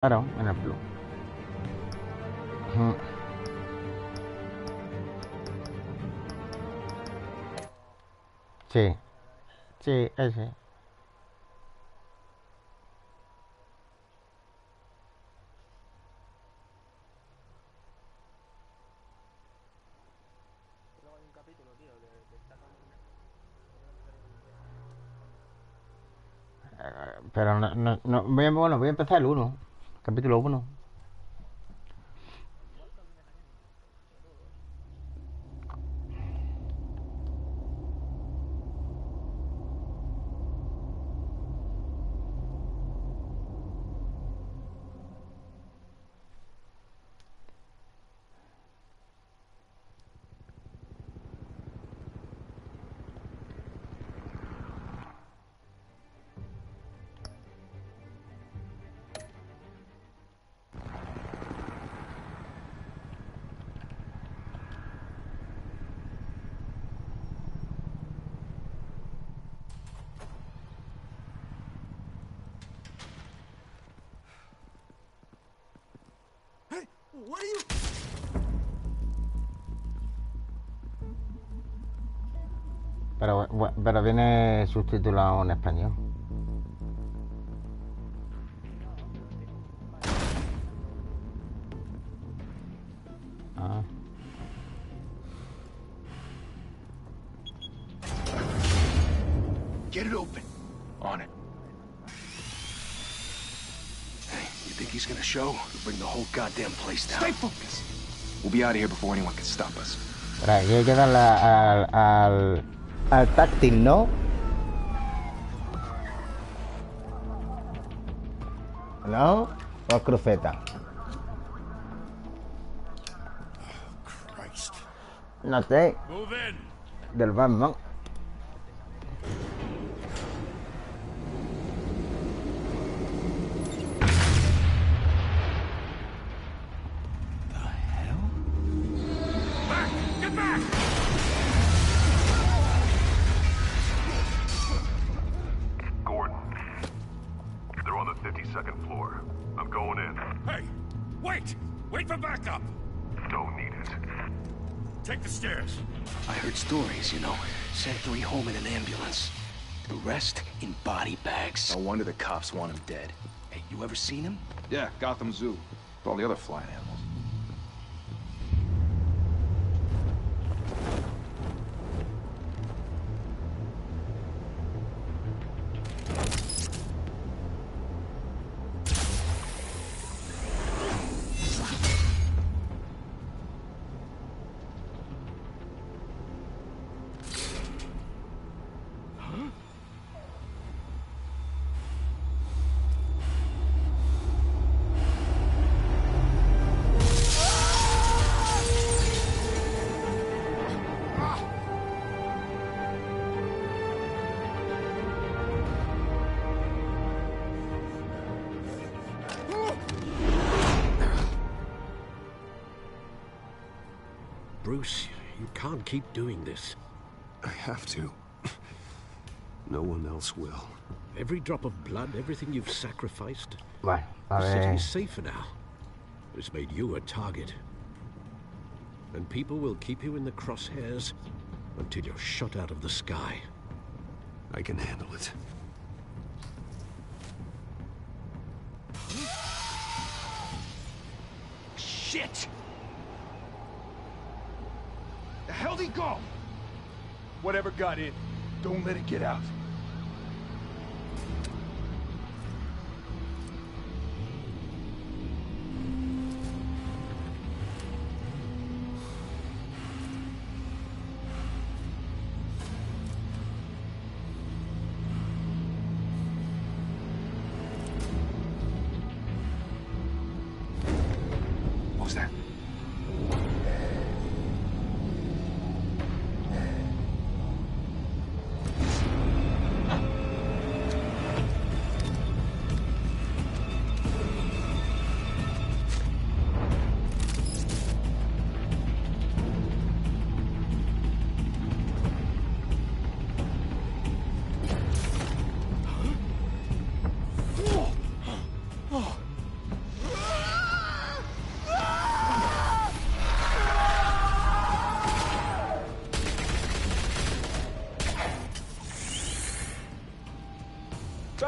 Claro, en el Plus. Ujú. Sí, sí, ese. Luego hay un capítulo, tío, que sacan que no me sale en inglés. Pero bueno, voy a empezar el uno. Capítulo uno. Igual también es anime, de todo, ¿eh? Hey, what are you? Pero viene subtitulado en español. No, pero tiene un par de subtítulos en inglés. Ah. Get it open. On it. Hey, you think he's gonna show? We'll bring the whole goddamn place down. Stay focused. We'll be out of here before anyone can stop us. Pero aquí hay que darle al táctil, ¿no? ¿No? O cruceta. Christ. No sé. Move in. Del Batman. The hell? Back! Get back! Gordon, they're on the 52nd floor. I'm going in. Hey! Wait! Wait for backup! Don't need it. Take the stairs. I heard stories, you know. Sent 3 home in an ambulance. The rest in body bags. No wonder the cops want him dead. Hey, you ever seen him? Yeah, Gotham Zoo. With all the other flying animals. Bruce, you can't keep doing this. I have to. No one else will. Every drop of blood, everything you've sacrificed. Bueno, a The city ver. is safer now. It's made you a target. And people will keep you in the crosshairs until you're shot out of the sky. I can handle it. Shit! The hell'd he go? Whatever got in, don't let it get out. What was that?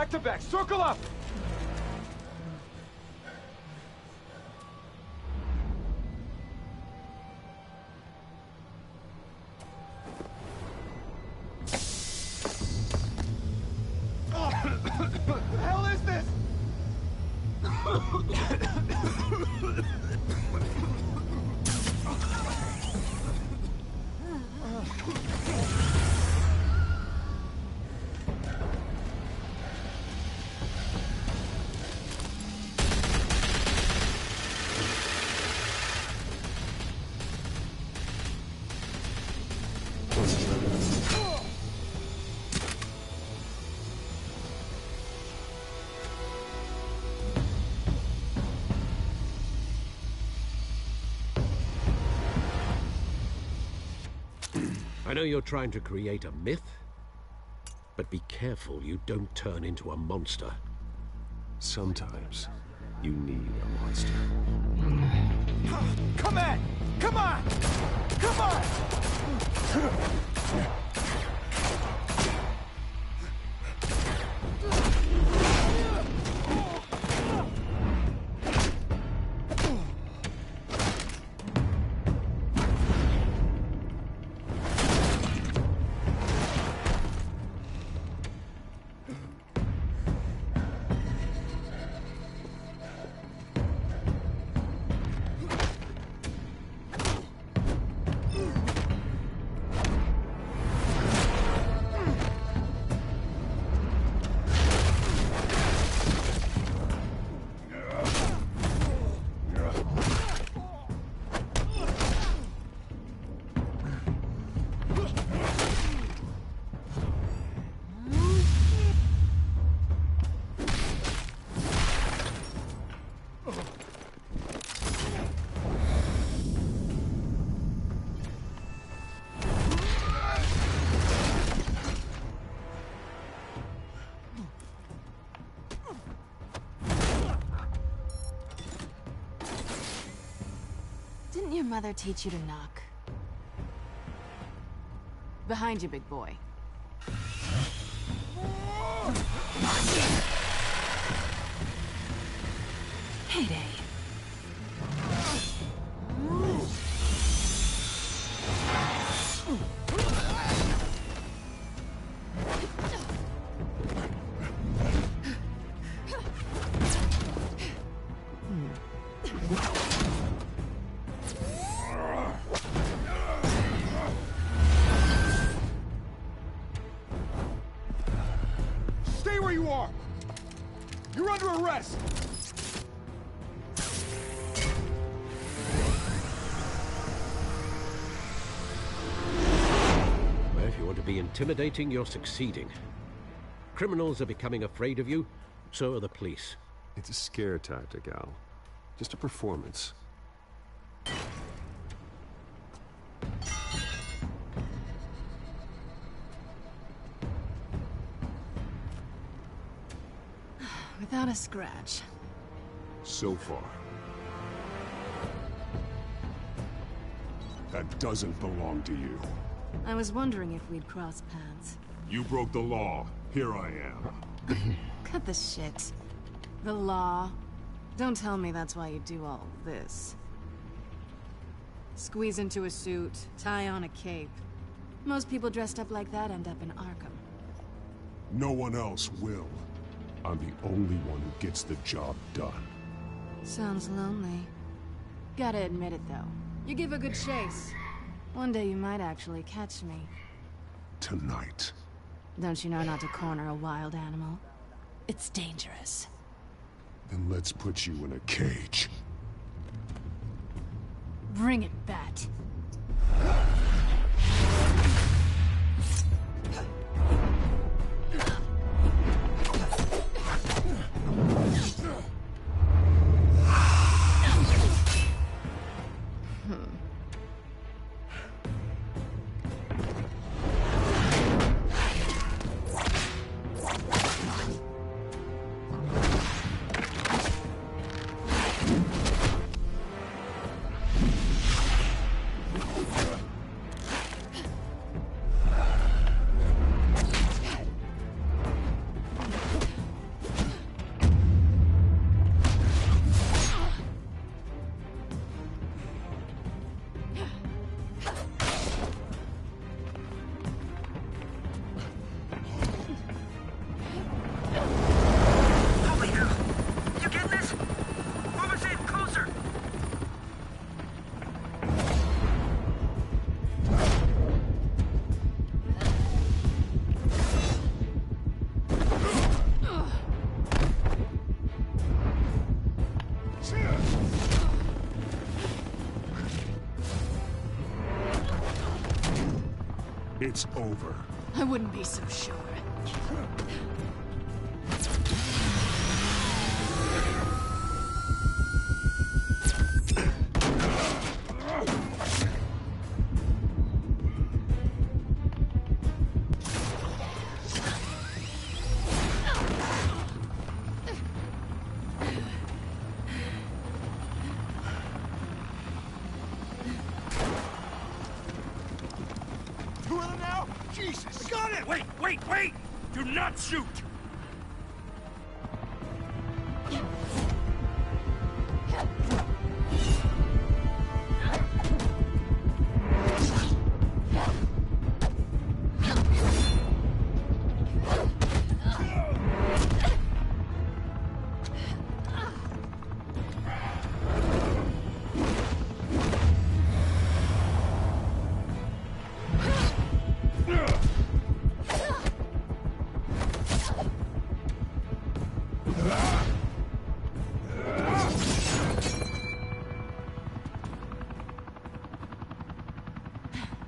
Back to back, circle up! What the hell is this? I know you're trying to create a myth, but be careful you don't turn into a monster. Sometimes you need a monster. Come on! Come on! Come on! Didn't your mother teach you to knock? Behind you, big boy. Heyday. Stay where you are! You're under arrest! Well, if you want to be intimidating, you're succeeding. Criminals are becoming afraid of you, so are the police. It's a scare tactic, Al. Just a performance. Without a scratch. So far. That doesn't belong to you. I was wondering if we'd cross paths. You broke the law. Here I am. Cut the shit. The law. Don't tell me that's why you do all this. Squeeze into a suit, tie on a cape. Most people dressed up like that end up in Arkham. No one else will. I'm the only one who gets the job done. Sounds lonely. Gotta admit it, though. You give a good chase. One day you might actually catch me. Tonight. Don't you know not to corner a wild animal? It's dangerous. Then let's put you in a cage. Bring it, Bat. It's over. I wouldn't be so sure. Two of them now? Jesus! Got it! Wait, wait, wait! Do not shoot!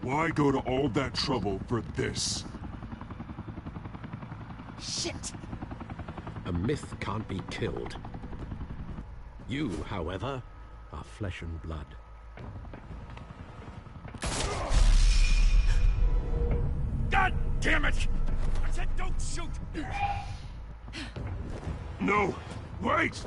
Why go to all that trouble for this? Shit! A myth can't be killed. You, however, are flesh and blood. God damn it! I said don't shoot! No! Wait!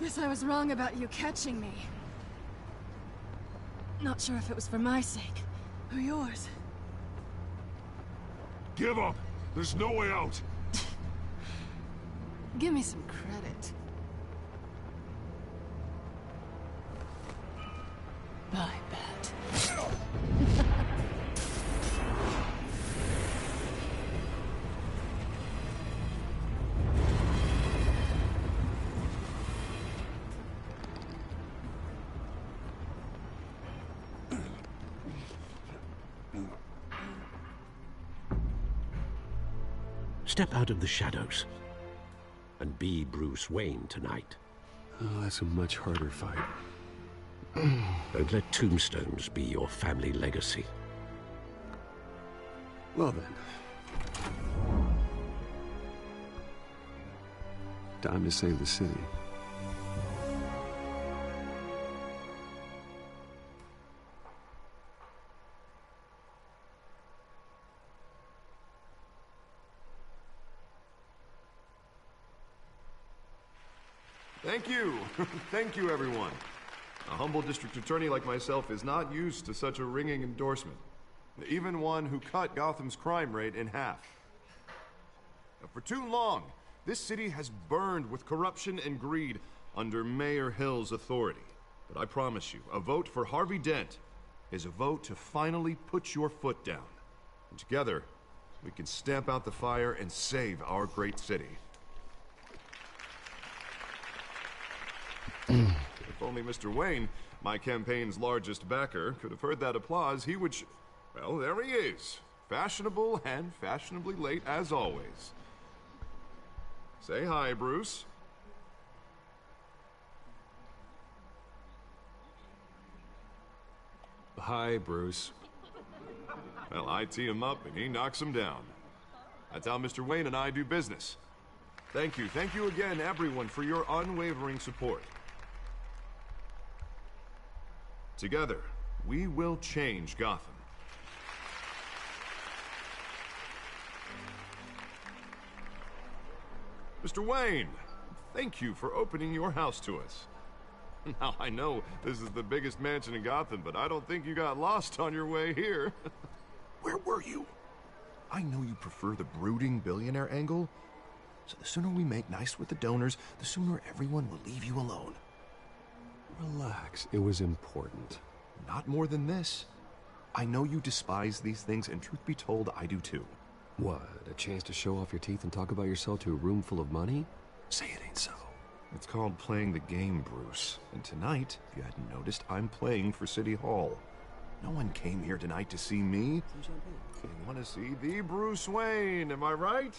Guess I was wrong about you catching me. Not sure if it was for my sake, or yours. Give up! There's no way out! Give me some credit. I bet. Step out of the shadows and be Bruce Wayne tonight. Oh, that's a much harder fight. Don't let tombstones be your family legacy. Well then. Time to save the city. Thank you. Thank you, everyone. A humble district attorney like myself is not used to such a ringing endorsement. Even one who cut Gotham's crime rate in half. For too long, this city has burned with corruption and greed under Mayor Hill's authority. But I promise you, a vote for Harvey Dent is a vote to finally put your foot down. And together, we can stamp out the fire and save our great city. If only Mr. Wayne, my campaign's largest backer, could have heard that applause, he would well, there he is. Fashionable and fashionably late as always. Say hi, Bruce. Hi, Bruce. Well, I tee him up and he knocks him down. That's how Mr. Wayne and I do business. Thank you again, everyone, for your unwavering support. Together, we will change Gotham. Mr. Wayne, thank you for opening your house to us. Now, I know this is the biggest mansion in Gotham, but I don't think you got lost on your way here. Where were you? I know you prefer the brooding billionaire angle, so the sooner we make nice with the donors, the sooner everyone will leave you alone. Relax, it was important. Not more than this. I know you despise these things, and truth be told, I do too. What, a chance to show off your teeth and talk about yourself to a room full of money? Say it ain't so. It's called playing the game, Bruce. And tonight, if you hadn't noticed, I'm playing for City Hall. No one came here tonight to see me. They want to see the Bruce Wayne, am I right?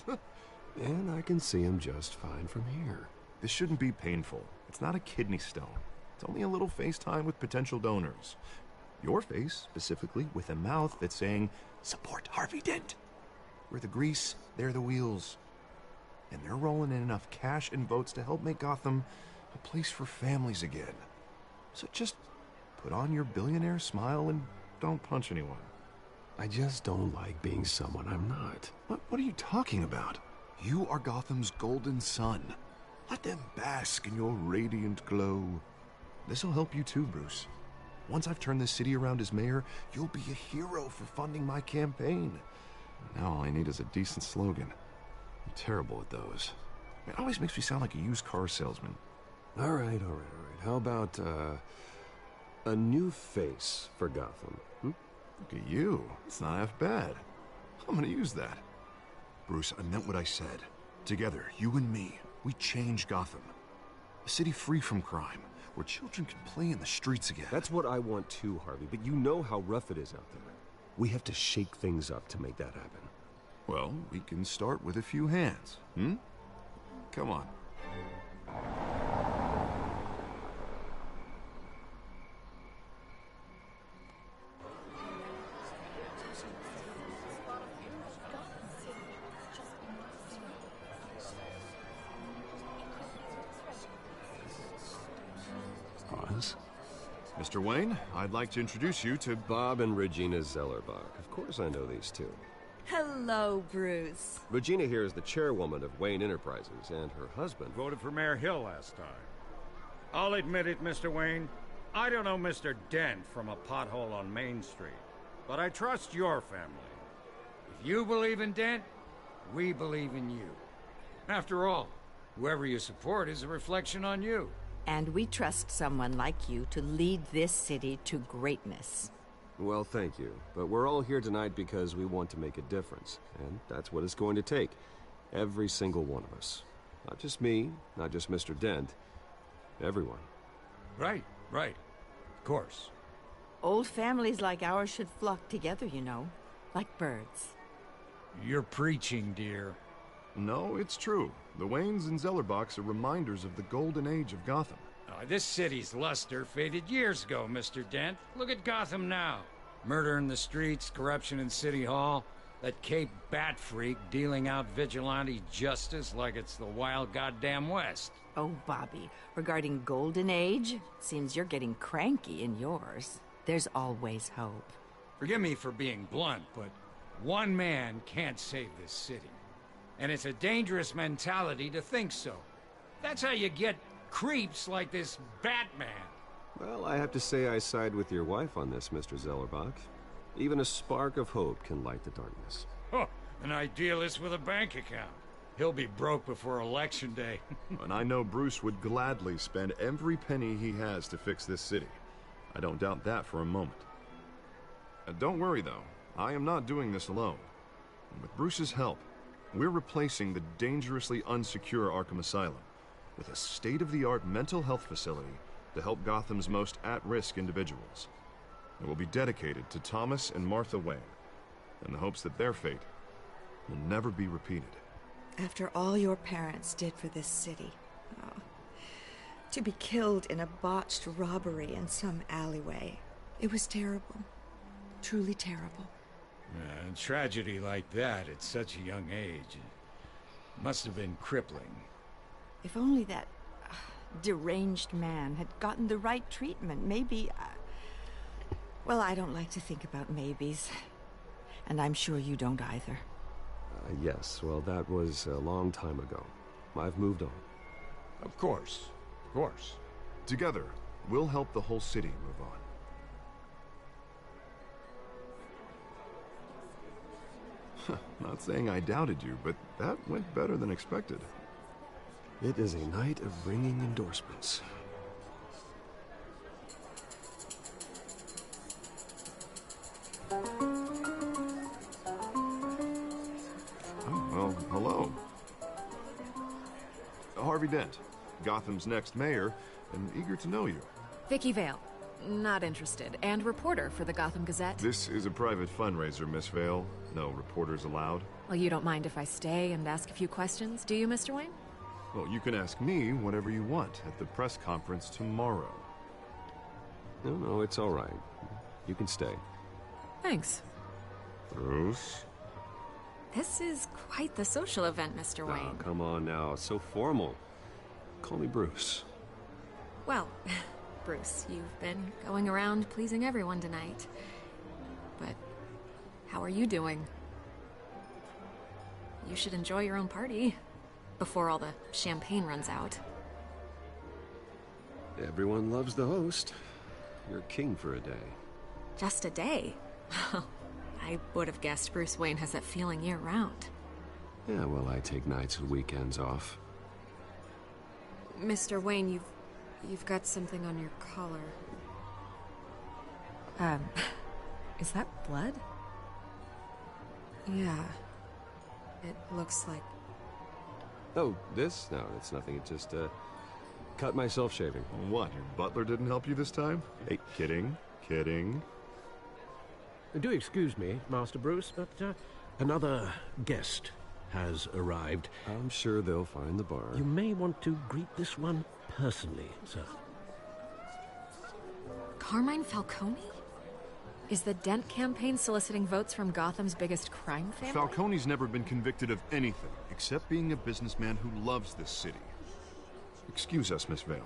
And I can see him just fine from here. This shouldn't be painful. It's not a kidney stone. It's only a little FaceTime with potential donors. Your face, specifically, with a mouth that's saying, support Harvey Dent. We're the grease, they're the wheels. And they're rolling in enough cash and votes to help make Gotham a place for families again. So just put on your billionaire smile and don't punch anyone. I just don't like being someone I'm not. What are you talking about? You are Gotham's golden sun. Let them bask in your radiant glow. This'll help you too, Bruce. Once I've turned this city around as mayor, you'll be a hero for funding my campaign. Now all I need is a decent slogan. I'm terrible at those. It always makes me sound like a used car salesman. All right. How about, a new face for Gotham? Look at you. It's not half bad. I'm gonna use that. Bruce, I meant what I said. Together, you and me, we change Gotham. A city free from crime, where children can play in the streets again. That's what I want too, Harvey, but you know how rough it is out there. We have to shake things up to make that happen. Well, we can start with a few hands, Come on. Pause. Mr. Wayne, I'd like to introduce you to Bob and Regina Zellerbach. Of course I know these two. Hello, Bruce. Regina here is the chairwoman of Wayne Enterprises, and her husband... Voted for Mayor Hill last time. I'll admit it, Mr. Wayne. I don't know Mr. Dent from a pothole on Main Street, but I trust your family. If you believe in Dent, we believe in you. After all, whoever you support is a reflection on you. And we trust someone like you to lead this city to greatness. Well, thank you. But we're all here tonight because we want to make a difference. And that's what it's going to take. Every single one of us. Not just me, not just Mr. Dent. Everyone. Right. Of course. Old families like ours should flock together, you know. Like birds. You're preaching, dear. No, it's true. The Waynes and Zellerbachs are reminders of the golden age of Gotham. This city's luster faded years ago, Mr. Dent. Look at Gotham now. Murder in the streets, corruption in City Hall, that Cape Bat freak dealing out vigilante justice like it's the wild goddamn West. Oh, Bobby, regarding Golden Age, seems you're getting cranky in yours. There's always hope. Forgive me for being blunt, but one man can't save this city. And it's a dangerous mentality to think so. That's how you get creeps like this Batman. Well, I have to say I side with your wife on this, Mr. Zellerbach. Even a spark of hope can light the darkness. Oh, an idealist with a bank account. He'll be broke before Election Day. And I know Bruce would gladly spend every penny he has to fix this city. I don't doubt that for a moment. Don't worry, though. I am not doing this alone. And with Bruce's help, we're replacing the dangerously unsecure Arkham Asylum with a state-of-the-art mental health facility to help Gotham's most at-risk individuals. It will be dedicated to Thomas and Martha Wayne, in the hopes that their fate will never be repeated. After all your parents did for this city, to be killed in a botched robbery in some alleyway, it was terrible. Truly terrible. A tragedy like that at such a young age must have been crippling. If only that deranged man had gotten the right treatment, maybe... Well, I don't like to think about maybes. And I'm sure you don't either. Yes, well, that was a long time ago. I've moved on. Of course. Of course. Together, we'll help the whole city move on. Not saying I doubted you, but that went better than expected. It is a night of ringing endorsements. Oh, well, hello. Harvey Dent, Gotham's next mayor, and eager to know you. Vicky Vale. Not interested. And reporter for the Gotham Gazette. This is a private fundraiser, Miss Vale. No reporters allowed. Well, you don't mind if I stay and ask a few questions, do you, Mr. Wayne? Well, you can ask me whatever you want at the press conference tomorrow. No, it's all right. You can stay. Thanks. Bruce? This is quite the social event, Mr. Wayne. Oh, come on now. So formal. Call me Bruce. Well, Bruce, you've been going around pleasing everyone tonight. But how are you doing? You should enjoy your own party before all the champagne runs out. Everyone loves the host. You're king for a day. Just a day? I would have guessed Bruce Wayne has that feeling year-round. Yeah, well, I take nights and weekends off. Mr. Wayne, you've got something on your collar. Is that blood? Yeah. It looks like... Oh, this? No, it's nothing. It just, cut myself shaving. What, your butler didn't help you this time? Hey. Kidding. Do excuse me, Master Bruce, but another guest has arrived. I'm sure they'll find the bar. You may want to greet this one personally, sir. Carmine Falcone? Is the Dent campaign soliciting votes from Gotham's biggest crime family? Falcone's never been convicted of anything, except being a businessman who loves this city. Excuse us, Miss Vale.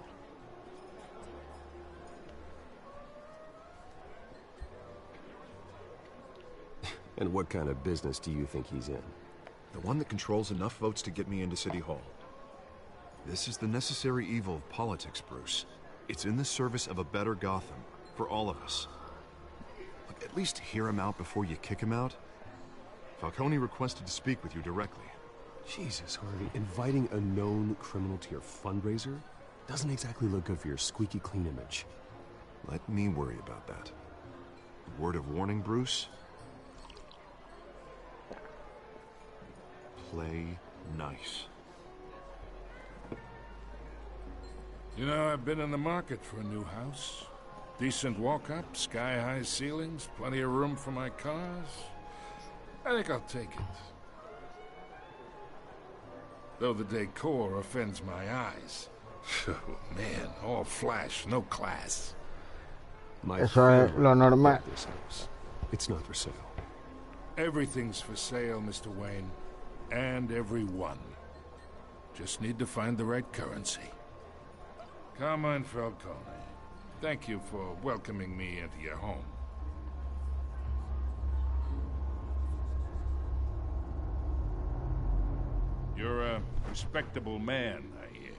And what kind of business do you think he's in? The one that controls enough votes to get me into City Hall. This is the necessary evil of politics, Bruce. It's in the service of a better Gotham, for all of us. Look, at least hear him out before you kick him out. Falcone requested to speak with you directly. Jesus, Harvey, inviting a known criminal to your fundraiser doesn't exactly look good for your squeaky clean image. Let me worry about that. Word of warning, Bruce? Play nice. You know, I've been in the market for a new house. Decent walk-up, sky-high ceilings, plenty of room for my cars. I think I'll take it. Though the decor offends my eyes. Oh, man, all flash, no class. Eso es lo normal. This house. It's not for sale. Everything's for sale, Mr. Wayne. And everyone. Just need to find the right currency. Carmine Falcone, thank you for welcoming me into your home. You're a respectable man, I hear.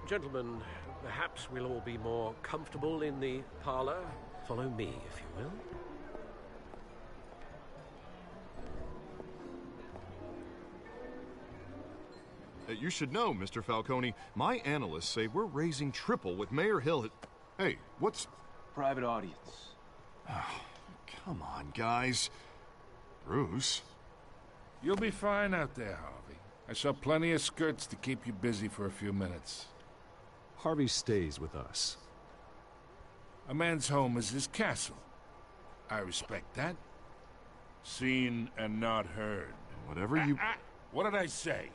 Gentlemen, perhaps we'll all be more comfortable in the parlor. Follow me, if you will. You should know, Mr. Falcone, my analysts say we're raising triple with Mayor Hill at... Hey, what's... Private audience. Come on, guys. Bruce? You'll be fine out there, Harvey. I saw plenty of skirts to keep you busy for a few minutes. Harvey stays with us. A man's home is his castle. I respect that. Seen and not heard. Whatever you... What did I say?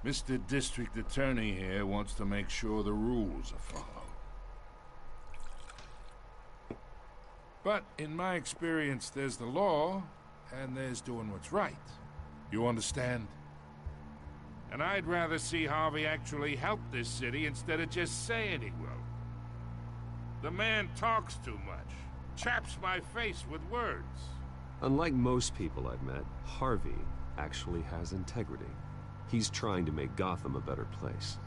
Mr. District Attorney here wants to make sure the rules are followed. But in my experience, there's the law, and there's doing what's right. You understand? And I'd rather see Harvey actually help this city instead of just saying he will. The man talks too much, chaps my face with words. Unlike most people I've met, Harvey actually has integrity. He's trying to make Gotham a better place.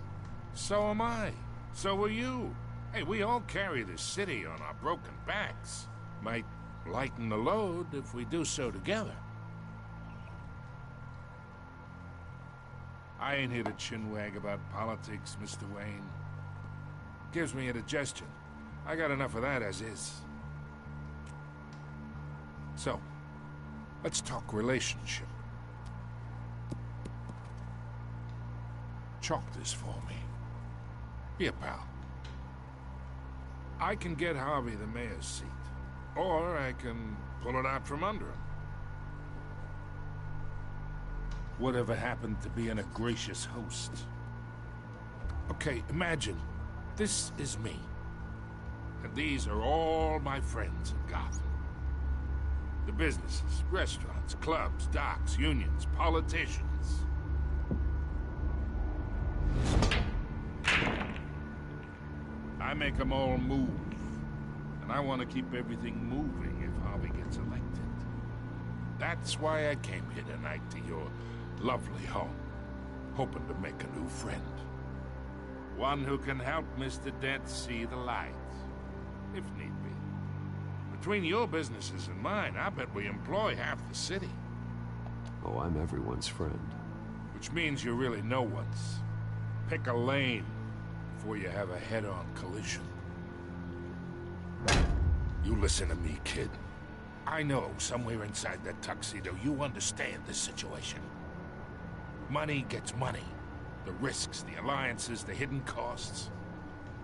So am I. So are you. Hey, we all carry this city on our broken backs. Might lighten the load if we do so together. I ain't here to chinwag about politics, Mr. Wayne. Gives me indigestion. I got enough of that as is. So, let's talk relationship. Chalk this for me. Here, pal. I can get Harvey the mayor's seat, or I can pull it out from under him. Whatever happened to being a gracious host? Okay, imagine, this is me. And these are all my friends in Gotham. The businesses, restaurants, clubs, docks, unions, politicians. I make them all move. And I want to keep everything moving if Harvey gets elected. That's why I came here tonight to your lovely home, hoping to make a new friend. One who can help Mr. Dent see the light, if need be. Between your businesses and mine, I bet we employ half the city. Oh, I'm everyone's friend. Which means you're really no one's. Pick a lane before you have a head-on collision. You listen to me, kid. I know somewhere inside that tuxedo you understand this situation. Money gets money. The risks, the alliances, the hidden costs.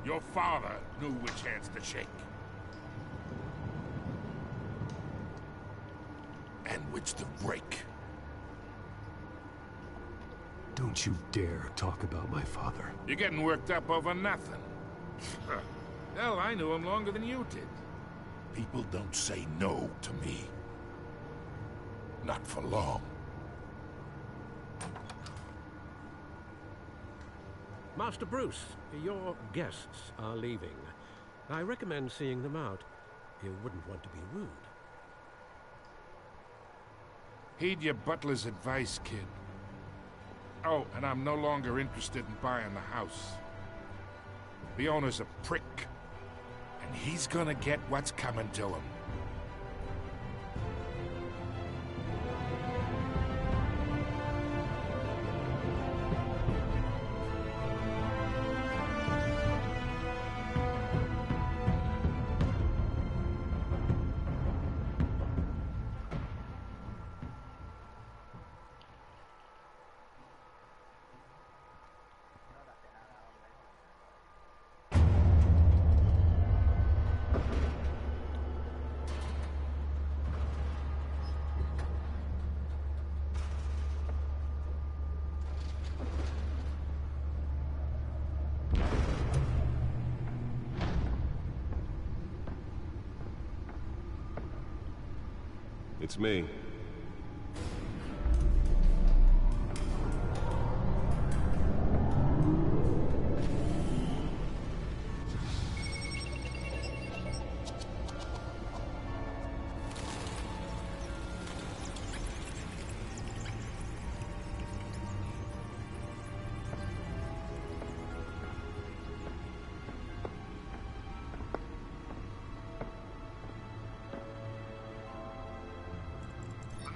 Your father knew which hands to shake. And which to break. Don't you dare talk about my father. You're getting worked up over nothing. Hell, I knew him longer than you did. People don't say no to me. Not for long. Master Bruce, your guests are leaving. I recommend seeing them out. You wouldn't want to be rude. Heed your butler's advice, kid. Oh, and I'm no longer interested in buying the house. The owner's a prick. And he's gonna get what's coming to him. It's me.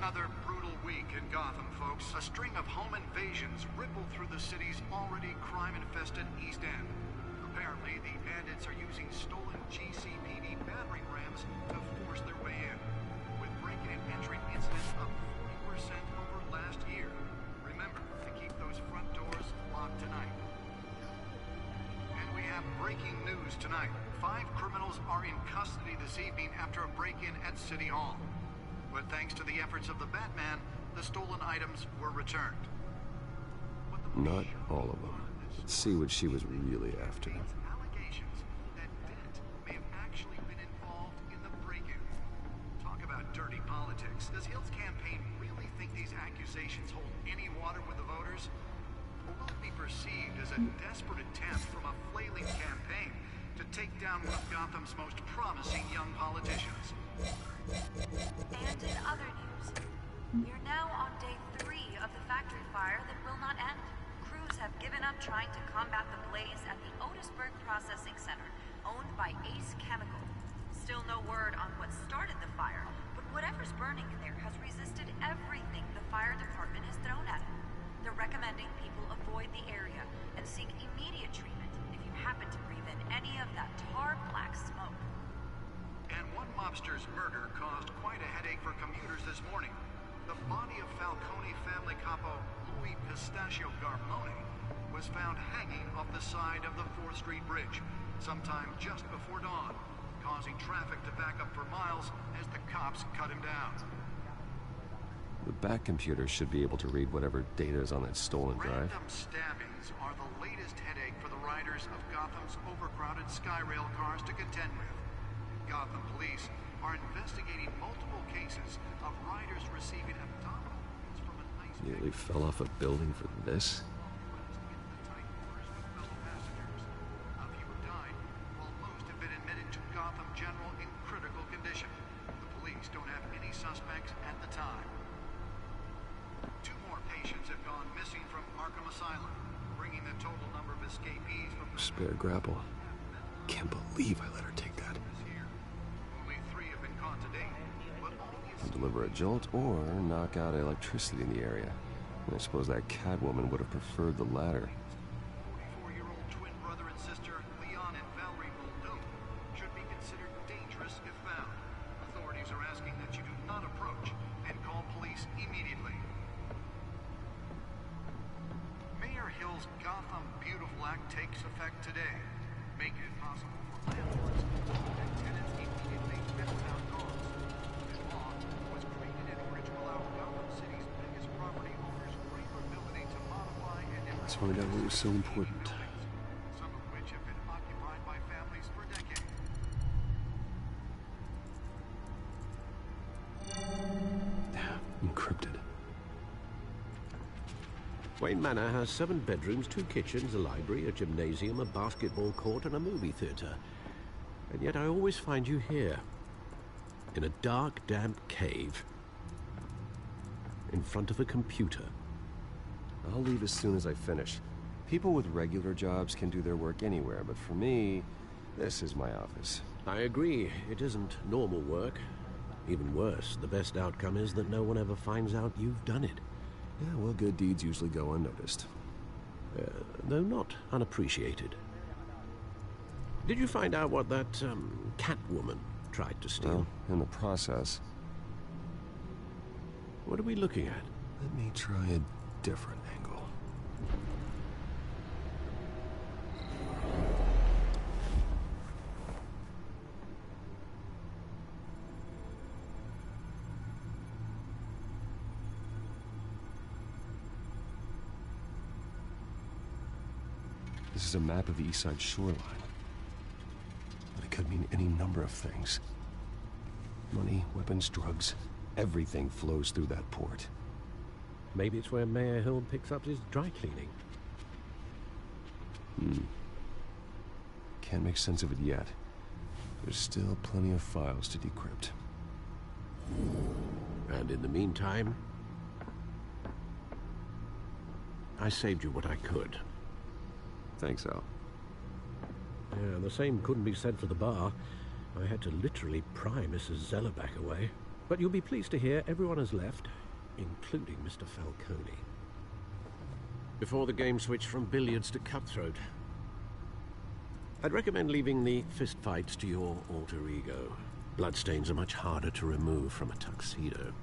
Another brutal week in Gotham, folks. A string of home invasions rippled through the city's already crime-infested East End. Apparently, the bandits are using stolen GCPD battering rams to force their way in, with break-in and entry incidents up 40% over last year. Remember to keep those front doors locked tonight. And we have breaking news tonight. 5 criminals are in custody this evening after a break-in at City Hall. But thanks to the efforts of the Batman, the stolen items were returned. What the Not all of them. Let's see what she was really after. Allegations that Dent may have actually been involved in the break-in. Talk about dirty politics. Does Hill's campaign really think these accusations hold any water with the voters? Or will it be perceived as a desperate attempt from a flailing campaign to take down one of Gotham's most promising young politicians? And in other news, we're now on day 3 of the factory fire that will not end. Crews have given up trying to combat the blaze at the Otisburg Processing Center, owned by Ace Chemical. Still no word on what started the fire, but whatever's burning in there has resisted everything the fire department has thrown at it. They're recommending people avoid the area and seek immediate treatment if you happen to breathe in any of that tar black smoke. And one mobster's murder caused quite a headache for commuters this morning. The body of Falcone family capo Louis Pistachio Garmone was found hanging off the side of the 4th Street Bridge sometime just before dawn, causing traffic to back up for miles as the cops cut him down. The back computer should be able to read whatever data is on that stolen drive. Random stabbings are the latest headache for the riders of Gotham's overcrowded Skyrail cars to contend with. Gotham police are investigating multiple cases of riders receiving abdominal wounds from a nice... Nearly fell off a building for this? A few have died, while most have been admitted to Gotham General in critical condition. The police don't have any suspects at the time. 2 more patients have gone missing from Arkham Asylum, bringing the total number of escapees from the... Spare grapple. Can't believe I let her take that. Only 3 have been caught to date, but only... Deliver a jolt or knock out electricity in the area. I suppose that Catwoman would have preferred the latter. 44-year-old twin brother and sister, Leon and Valerie Muldoon, should be considered dangerous if found. Authorities are asking that you do not approach and call police immediately. Mayor Hill's Gotham Beautiful Act takes effect today, making it possible for landlords and tenants immediately fit without cause. This law was created in order to allow Gotham City's biggest property owners greater ability to modify and Let's find out what was so important. some of which have been occupied by families for decades. Encrypted. Wayne Manor has 7 bedrooms, 2 kitchens, a library, a gymnasium, a basketball court, and a movie theater. And yet I always find you here, in a dark, damp cave, in front of a computer. I'll leave as soon as I finish. People with regular jobs can do their work anywhere, but for me, this is my office. I agree. It isn't normal work. Even worse, the best outcome is that no one ever finds out you've done it. Yeah, well, good deeds usually go unnoticed. Though not unappreciated. Did you find out what that, Catwoman tried to steal? Well, in the process. What are we looking at? Let me try a different angle. This is a map of the East Side shoreline. It could mean any number of things. Money, weapons, drugs, everything flows through that port. Maybe it's where Mayor Hill picks up his dry cleaning. Can't make sense of it yet. There's still plenty of files to decrypt. And in the meantime, I saved you what I could. Thanks, Al. Yeah, the same couldn't be said for the bar. I had to literally pry Mrs. Zellerback away. But you'll be pleased to hear everyone has left, including Mr. Falcone. Before the game switched from billiards to cutthroat. I'd recommend leaving the fistfights to your alter ego. Bloodstains are much harder to remove from a tuxedo.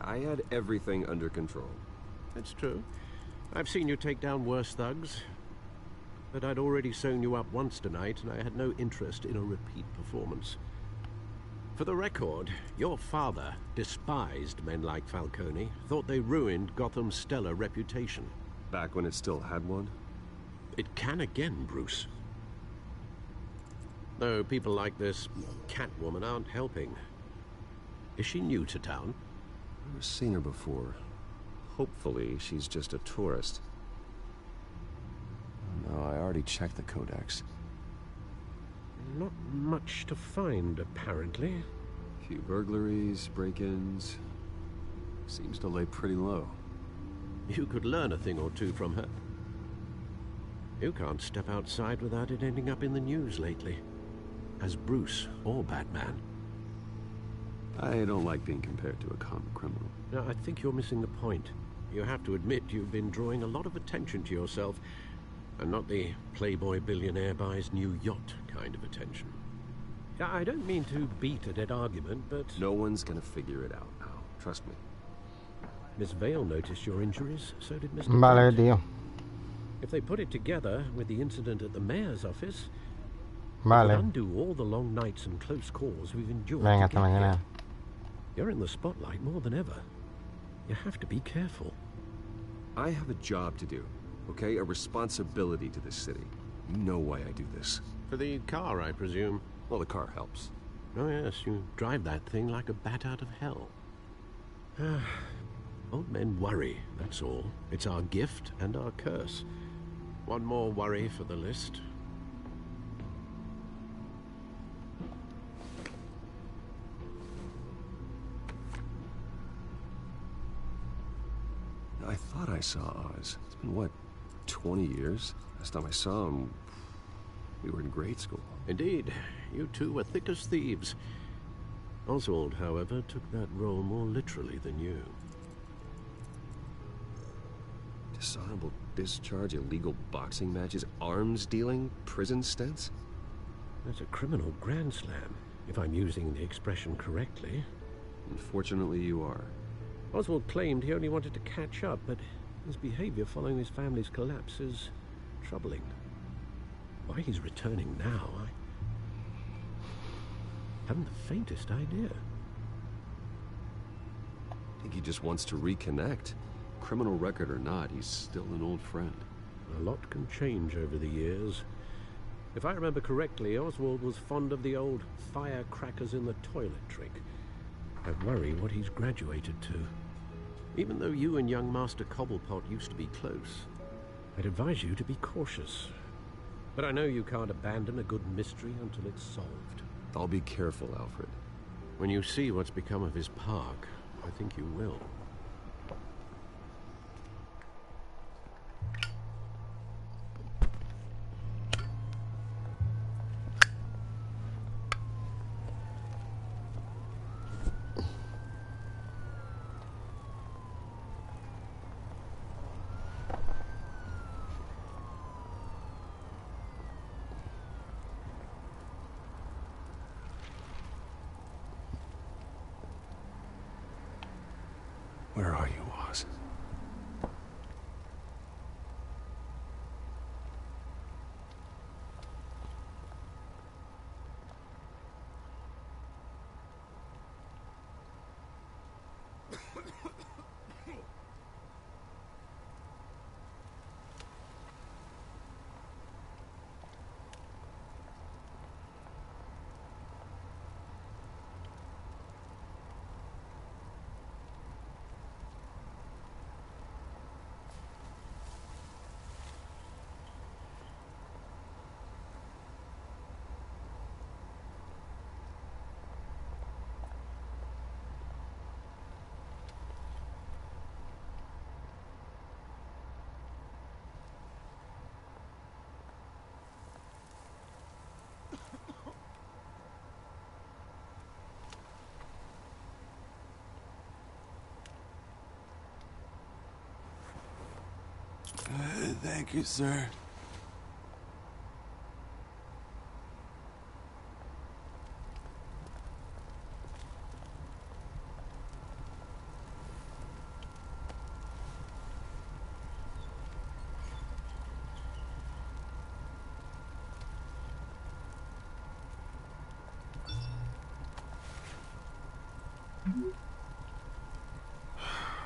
I had everything under control. That's true. I've seen you take down worse thugs. But I'd already sewn you up once tonight, and I had no interest in a repeat performance. For the record, your father despised men like Falcone, thought they ruined Gotham's stellar reputation. Back when it still had one? It can again, Bruce. Though people like this Catwoman aren't helping. Is she new to town? I've never seen her before. Hopefully, she's just a tourist. No, I already checked the codex. Not much to find, apparently. Few burglaries, break-ins. Seems to lay pretty low. You could learn a thing or two from her. You can't step outside without it ending up in the news lately. As Bruce or Batman. I don't like being compared to a common criminal. No, I think you're missing the point. You have to admit you've been drawing a lot of attention to yourself, and not the playboy billionaire buys new yacht kind of attention. I don't mean to beat a dead argument, but... No one's gonna figure it out now. Trust me. Miss Vale noticed your injuries, so did Mr. Vale, White. tío. If they put it together with the incident at the mayor's office, Vale. it would undo all the long nights and close calls we've endured. Venga, to hasta get mañana. here. You're in the spotlight more than ever. You have to be careful. I have a job to do, okay? A responsibility to this city. You know why I do this. For the car, I presume. Well, the car helps. Oh yes, you drive that thing like a bat out of hell. Old men worry, that's all. It's our gift and our curse. One more worry for the list. I thought I saw Oz. It's been, what, 20 years? Last time I saw him, we were in grade school. Indeed, you two were thick as thieves. Oswald, however, took that role more literally than you. Dishonorable discharge, illegal boxing matches, arms dealing, prison stints? That's a criminal grand slam, if I'm using the expression correctly. Unfortunately, you are. Oswald claimed he only wanted to catch up, but his behavior following his family's collapse is troubling. Why he's returning now, I haven't the faintest idea. I think he just wants to reconnect. Criminal record or not, he's still an old friend. A lot can change over the years. If I remember correctly, Oswald was fond of the old firecrackers in the toilet trick. I worry what he's graduated to. Even though you and young Master Cobblepot used to be close, I'd advise you to be cautious. But I know you can't abandon a good mystery until it's solved. I'll be careful, Alfred. When you see what's become of his park, I think you will. Where are you, Oz? Thank you, sir.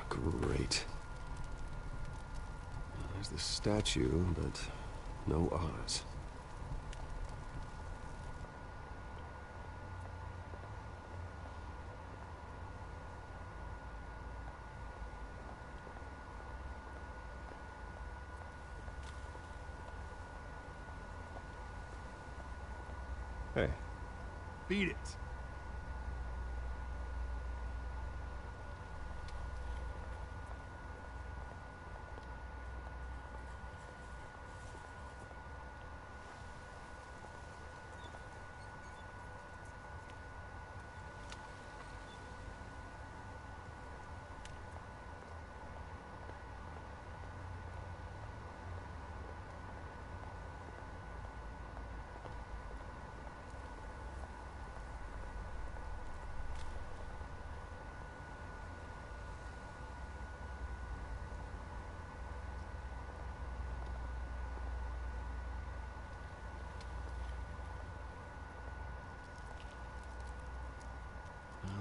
Great. There's the statue, but no Oz. Hey. Beat it.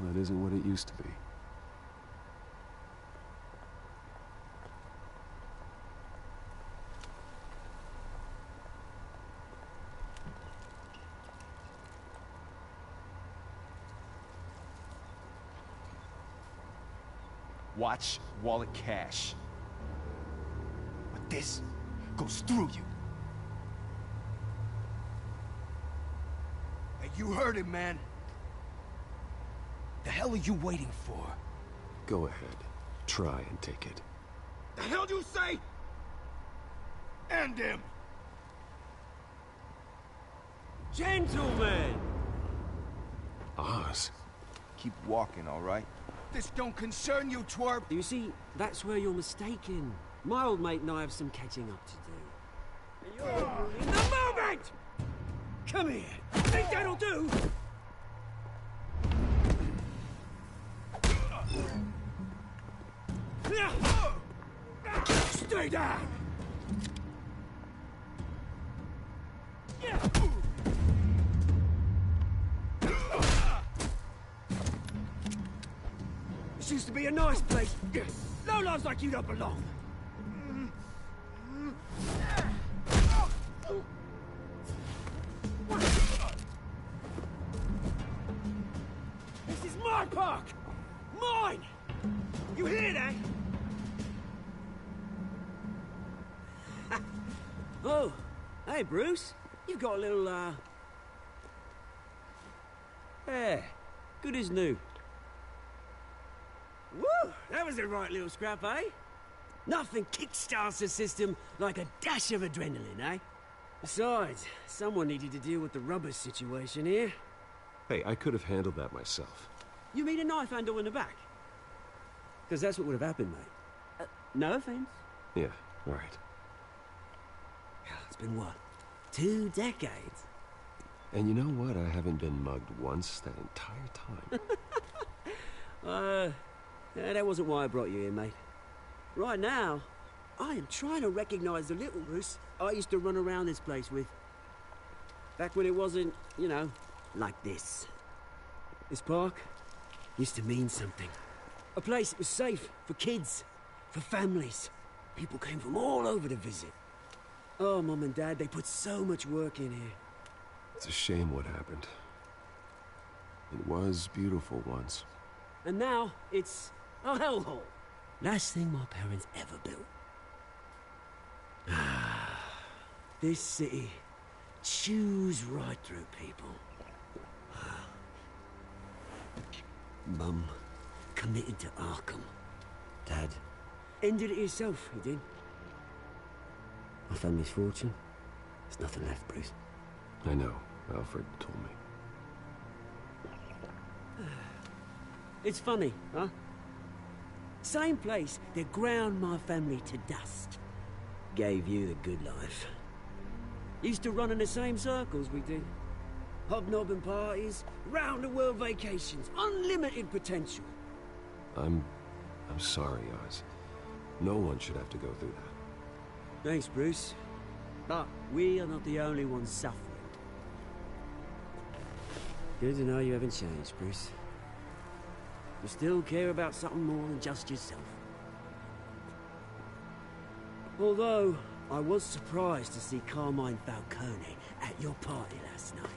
Well, it isn't what it used to be. Watch wallet cash. But this goes through you. Hey, you heard him, man. The hell are you waiting for? Go ahead. Try and take it. The hell do you say? End him! Gentlemen! Oz. Keep walking, all right? This don't concern you, twerp! You see, that's where you're mistaken. My old mate and I have some catching up to do. And you're ruining the moment! Come here! Think that'll do? Stay down! This used to be a nice place. No lives like you don't belong. This is my park! Mine! You hear that? Oh, hey, Bruce. You've got a little, yeah, good as new. Woo! That was a right little scrap, eh? Nothing kickstarts the system like a dash of adrenaline, eh? Besides, someone needed to deal with the rubber situation here. Hey, I could have handled that myself. You mean a knife handle in the back? Because that's what would have happened, mate. No offense. Yeah, right. It's been what? 2 decades? And you know what? I haven't been mugged once that entire time. That wasn't why I brought you here, mate. Right now, I am trying to recognize the little Bruce I used to run around this place with. Back when it wasn't, you know, like this. This park used to mean something. A place that was safe for kids, for families. People came from all over to visit. Oh, Mum and Dad, they put so much work in here. It's a shame what happened. It was beautiful once. And now, it's a hellhole. Last thing my parents ever built. This city chews right through people. Mum committed to Arkham. Dad ended it himself, he did. My family's fortune. There's nothing left, Bruce. I know. Alfred told me. It's funny, huh? Same place that ground my family to dust. Gave you the good life. Used to run in the same circles we did. Hobnobbing parties, round-the-world vacations, unlimited potential. I'm sorry, Oz. No one should have to go through that. Thanks, Bruce. But we are not the only ones suffering. Good to know you haven't changed, Bruce. You still care about something more than just yourself. Although, I was surprised to see Carmine Falcone at your party last night.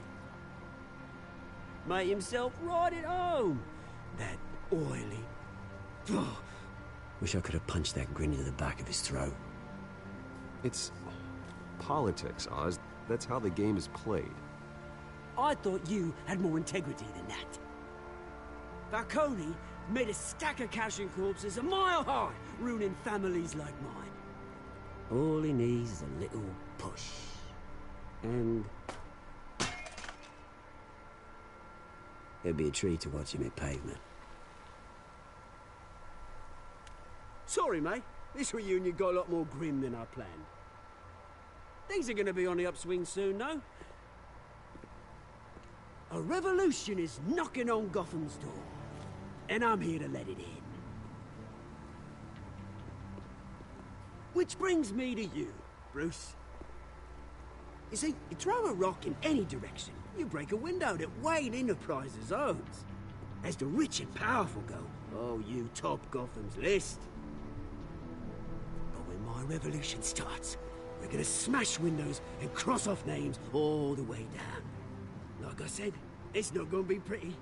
Made himself right at home. That oily... Oh, wish I could have punched that grin into the back of his throat. It's politics, Oz. That's how the game is played. I thought you had more integrity than that. Falcone made a stack of cashing corpses a mile high, ruining families like mine. All he needs is a little push. And... it'll be a treat to watch him at pavement. Sorry, mate. This reunion got a lot more grim than I planned. Things are gonna be on the upswing soon, though. A revolution is knocking on Gotham's door. And I'm here to let it in. Which brings me to you, Bruce. You see, you throw a rock in any direction, you break a window that Wayne Enterprises owns. As the rich and powerful go, oh, you top Gotham's list. But when my revolution starts, we're gonna smash windows and cross off names all the way down. Like I said, it's not gonna be pretty.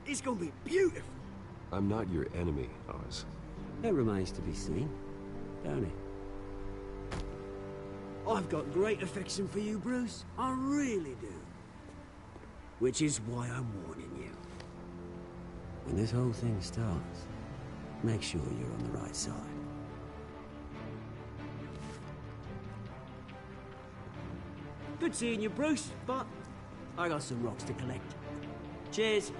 It's gonna be beautiful. I'm not your enemy, Oz. That remains to be seen, don't it? I've got great affection for you, Bruce. I really do. Which is why I'm warning you. When this whole thing starts, make sure you're on the right side. Good seeing you, Bruce, but I got some rocks to collect. Cheers.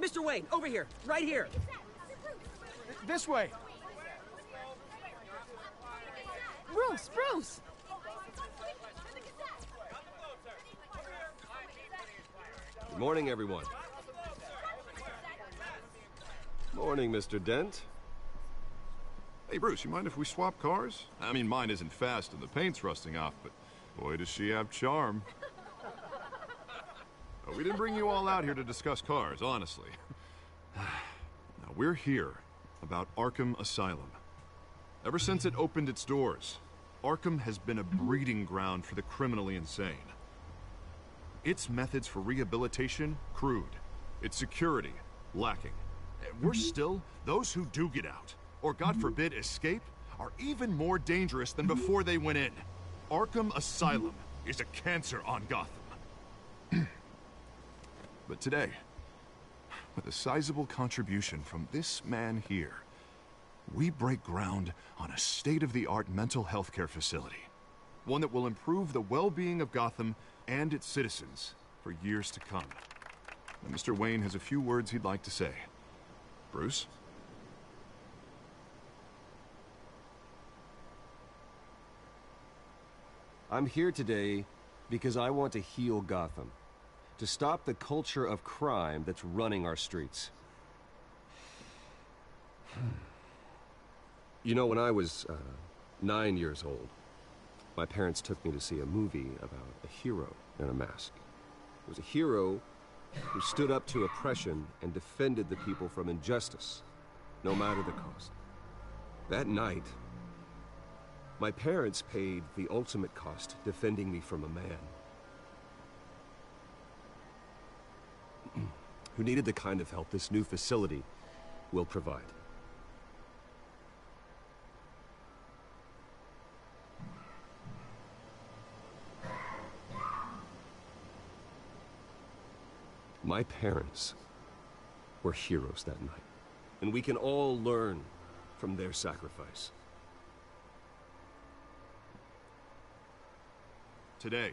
Mr. Wayne, over here, right here. This way. Bruce! Good morning, everyone. Morning, Mr. Dent. Hey, Bruce, you mind if we swap cars? I mean, mine isn't fast and the paint's rusting off, but boy, does she have charm. We didn't bring you all out here to discuss cars, honestly. Now, we're here about Arkham Asylum. Ever since it opened its doors, Arkham has been a breeding ground for the criminally insane. Its methods for rehabilitation, crude. Its security, lacking. Worse still, those who do get out, or God forbid escape, are even more dangerous than before they went in. Arkham Asylum is a cancer on Gotham. But today, with a sizable contribution from this man here, we break ground on a state-of-the-art mental health care facility. One that will improve the well-being of Gotham and its citizens for years to come. And Mr. Wayne has a few words he'd like to say. Bruce? I'm here today because I want to heal Gotham. To stop the culture of crime that's running our streets. You know, when I was 9 years old, my parents took me to see a movie about a hero in a mask. It was a hero who stood up to oppression and defended the people from injustice, no matter the cost. That night, my parents paid the ultimate cost defending me from a man who needed the kind of help this new facility will provide. My parents were heroes that night. and we can all learn from their sacrifice. Today,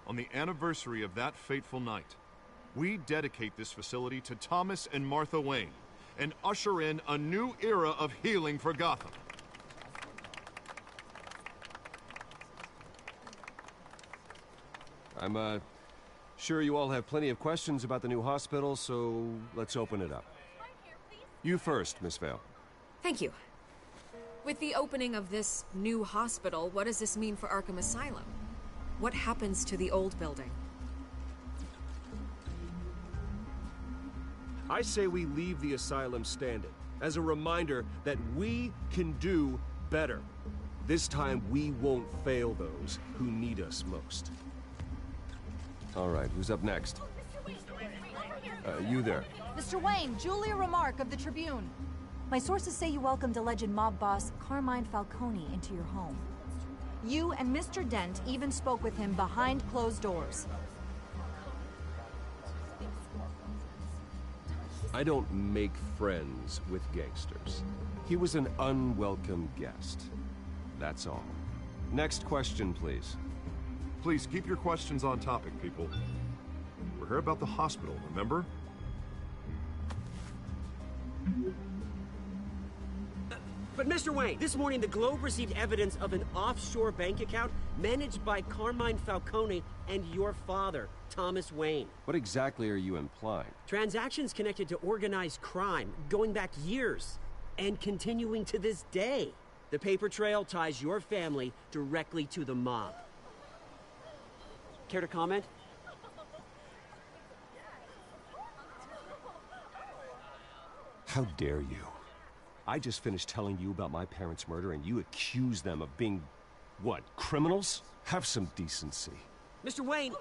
on the anniversary of that fateful night, we dedicate this facility to Thomas and Martha Wayne and usher in a new era of healing for Gotham. I'm, sure you all have plenty of questions about the new hospital, so let's open it up. You first, Miss Vale. Thank you. With the opening of this new hospital, what does this mean for Arkham Asylum? What happens to the old building? I say we leave the asylum standing, as a reminder that we can do better. This time, we won't fail those who need us most. All right, who's up next? You there. Mr. Wayne, Julia Remark of the Tribune. My sources say you welcomed alleged mob boss Carmine Falcone into your home. You and Mr. Dent even spoke with him behind closed doors. I don't make friends with gangsters. He was an unwelcome guest. That's all. Next question, please. Please keep your questions on topic, people. We're here about the hospital, remember? But Mr. Wayne, this morning the Globe received evidence of an offshore bank account managed by Carmine Falcone and your father, Thomas Wayne. What exactly are you implying? Transactions connected to organized crime, going back years, and continuing to this day. The paper trail ties your family directly to the mob. Care to comment? How dare you? I just finished telling you about my parents' murder and you accuse them of being, what, criminals? Have some decency. Mr. Wayne,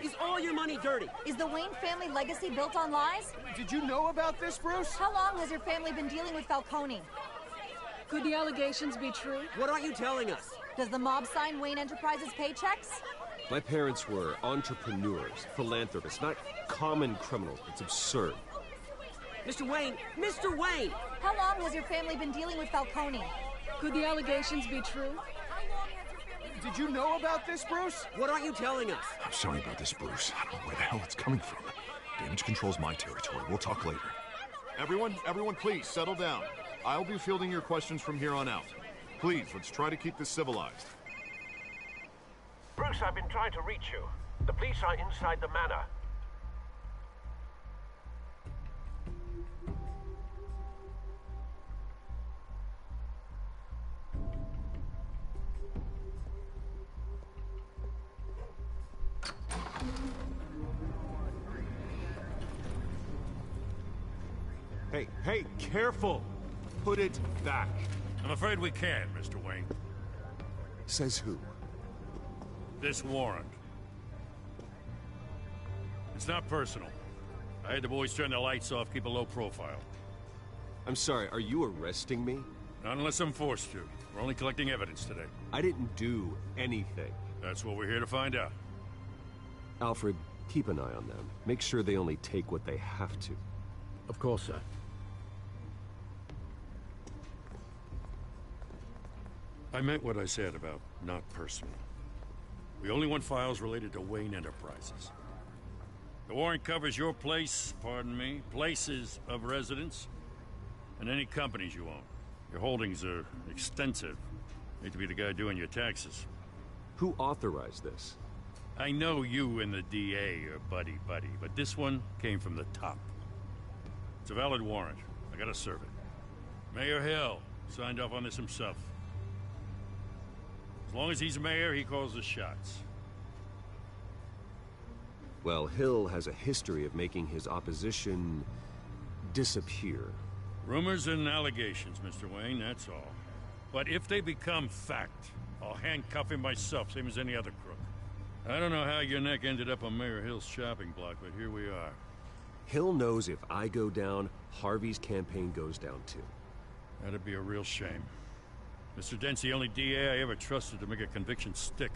is all your money dirty? Is the Wayne family legacy built on lies? Did you know about this, Bruce? How long has your family been dealing with Falcone? Could the allegations be true? What aren't you telling us? Does the mob sign Wayne Enterprises paychecks? My parents were entrepreneurs, philanthropists, not common criminals. It's absurd. Mr. Wayne! How long has your family been dealing with Falcone? Could the allegations be true? Did you know about this, Bruce? What aren't you telling us? I'm sorry about this, Bruce. I don't know where the hell it's coming from. Damage control's my territory. We'll talk later. Everyone, please, settle down. I'll be fielding your questions from here on out. Please, let's try to keep this civilized. Bruce, I've been trying to reach you. The police are inside the manor. Hey, careful! Put it back. I'm afraid we can't, Mr. Wayne. Says who? This warrant. It's not personal. I had the boys turn the lights off, keep a low profile. I'm sorry, are you arresting me? Not unless I'm forced to. We're only collecting evidence today. I didn't do anything. That's what we're here to find out. Alfred, keep an eye on them. Make sure they only take what they have to. Of course, sir. I meant what I said about not personal. We only want files related to Wayne Enterprises. The warrant covers your place, pardon me, places of residence, and any companies you own. Your holdings are extensive. Hate to be the guy doing your taxes. Who authorized this? I know you and the DA are buddy-buddy, but this one came from the top. It's a valid warrant. I gotta serve it. Mayor Hill signed off on this himself. As long as he's mayor, he calls the shots. Well, Hill has a history of making his opposition disappear. Rumors and allegations, Mr. Wayne, that's all. But if they become fact, I'll handcuff him myself, same as any other crook. I don't know how your neck ended up on Mayor Hill's shopping block, but here we are. Hill knows if I go down, Harvey's campaign goes down too. That'd be a real shame. Mr. Dent's the only DA I ever trusted to make a conviction stick.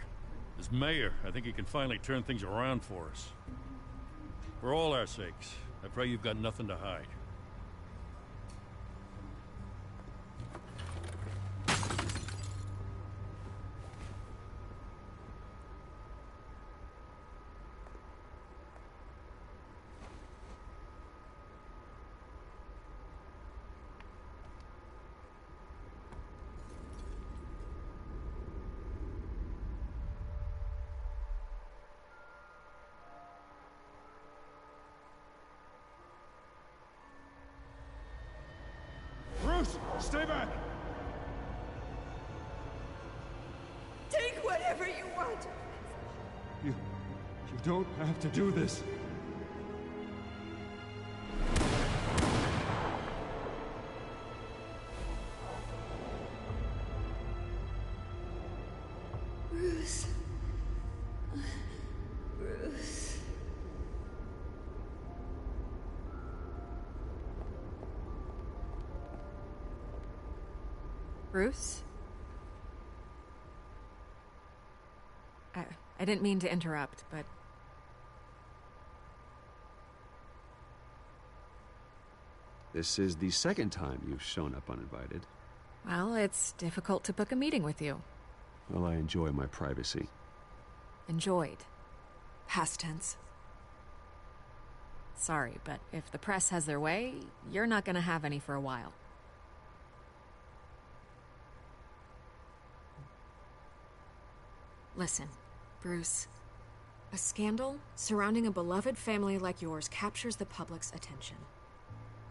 As mayor, I think he can finally turn things around for us. For all our sakes, I pray you've got nothing to hide. Don't! You don't have to do this. Bruce. Bruce. Bruce? I didn't mean to interrupt, but... This is the second time you've shown up uninvited. Well, it's difficult to book a meeting with you. Well, I enjoy my privacy. Enjoyed. Past tense. Sorry, but if the press has their way, you're not gonna have any for a while. Listen, Bruce. A scandal surrounding a beloved family like yours captures the public's attention.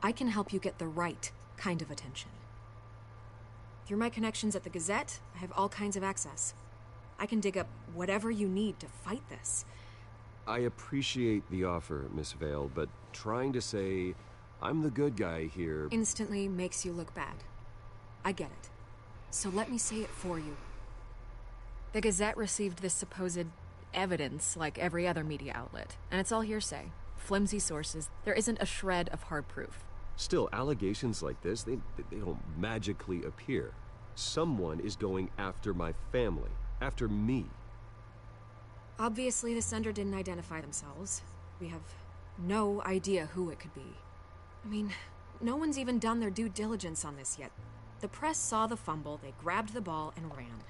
I can help you get the right kind of attention. Through my connections at the Gazette, I have all kinds of access. I can dig up whatever you need to fight this. I appreciate the offer, Miss Vale, but trying to say I'm the good guy here... Instantly makes you look bad. I get it. So let me say it for you. The Gazette received this supposed evidence like every other media outlet, and it's all hearsay. Flimsy sources. There isn't a shred of hard proof. Still, allegations like this, they don't magically appear. Someone is going after my family, after me. Obviously, the sender didn't identify themselves. We have no idea who it could be. I mean, no one's even done their due diligence on this yet. The press saw the fumble, they grabbed the ball and ran.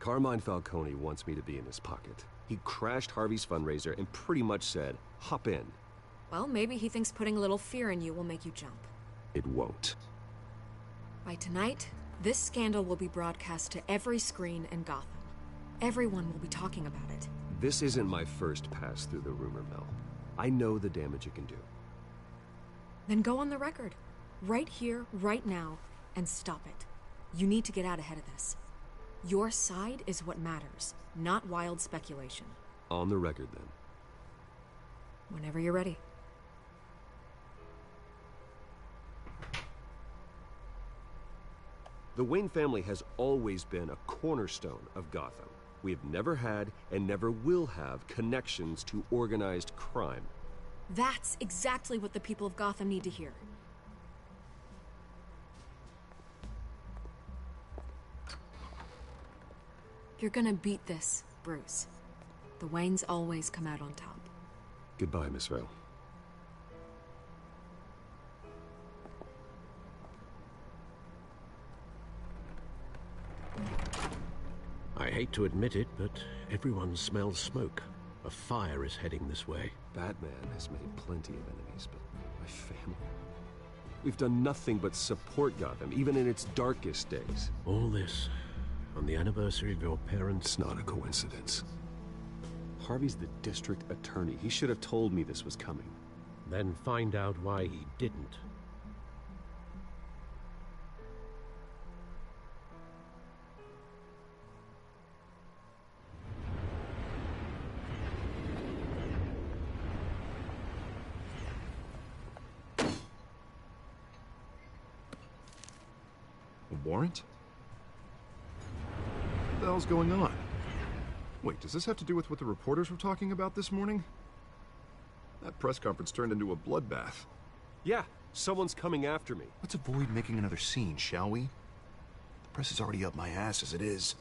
Carmine Falcone wants me to be in his pocket. He crashed Harvey's fundraiser and pretty much said, hop in. Well, maybe he thinks putting a little fear in you will make you jump. It won't. By tonight, this scandal will be broadcast to every screen in Gotham. Everyone will be talking about it. This isn't my first pass through the rumor mill. I know the damage it can do. Then go on the record. Right here, right now, and stop it. You need to get out ahead of this. Your side is what matters, not wild speculation. On the record, then. Whenever you're ready. The Wayne family has always been a cornerstone of Gotham. We have never had and never will have connections to organized crime. That's exactly what the people of Gotham need to hear. You're gonna beat this, Bruce. The Waynes always come out on top. Goodbye, Miss Vale. I hate to admit it, but everyone smells smoke. A fire is heading this way. Batman has made plenty of enemies, but my family... We've done nothing but support Gotham, even in its darkest days. All this on the anniversary of your parents'... It's not a coincidence. Harvey's the district attorney. He should have told me this was coming. Then find out why he didn't. A warrant? What the hell's going on? Wait, does this have to do with what the reporters were talking about this morning? That press conference turned into a bloodbath. Yeah, someone's coming after me. Let's avoid making another scene, shall we? The press is already up my ass as it is.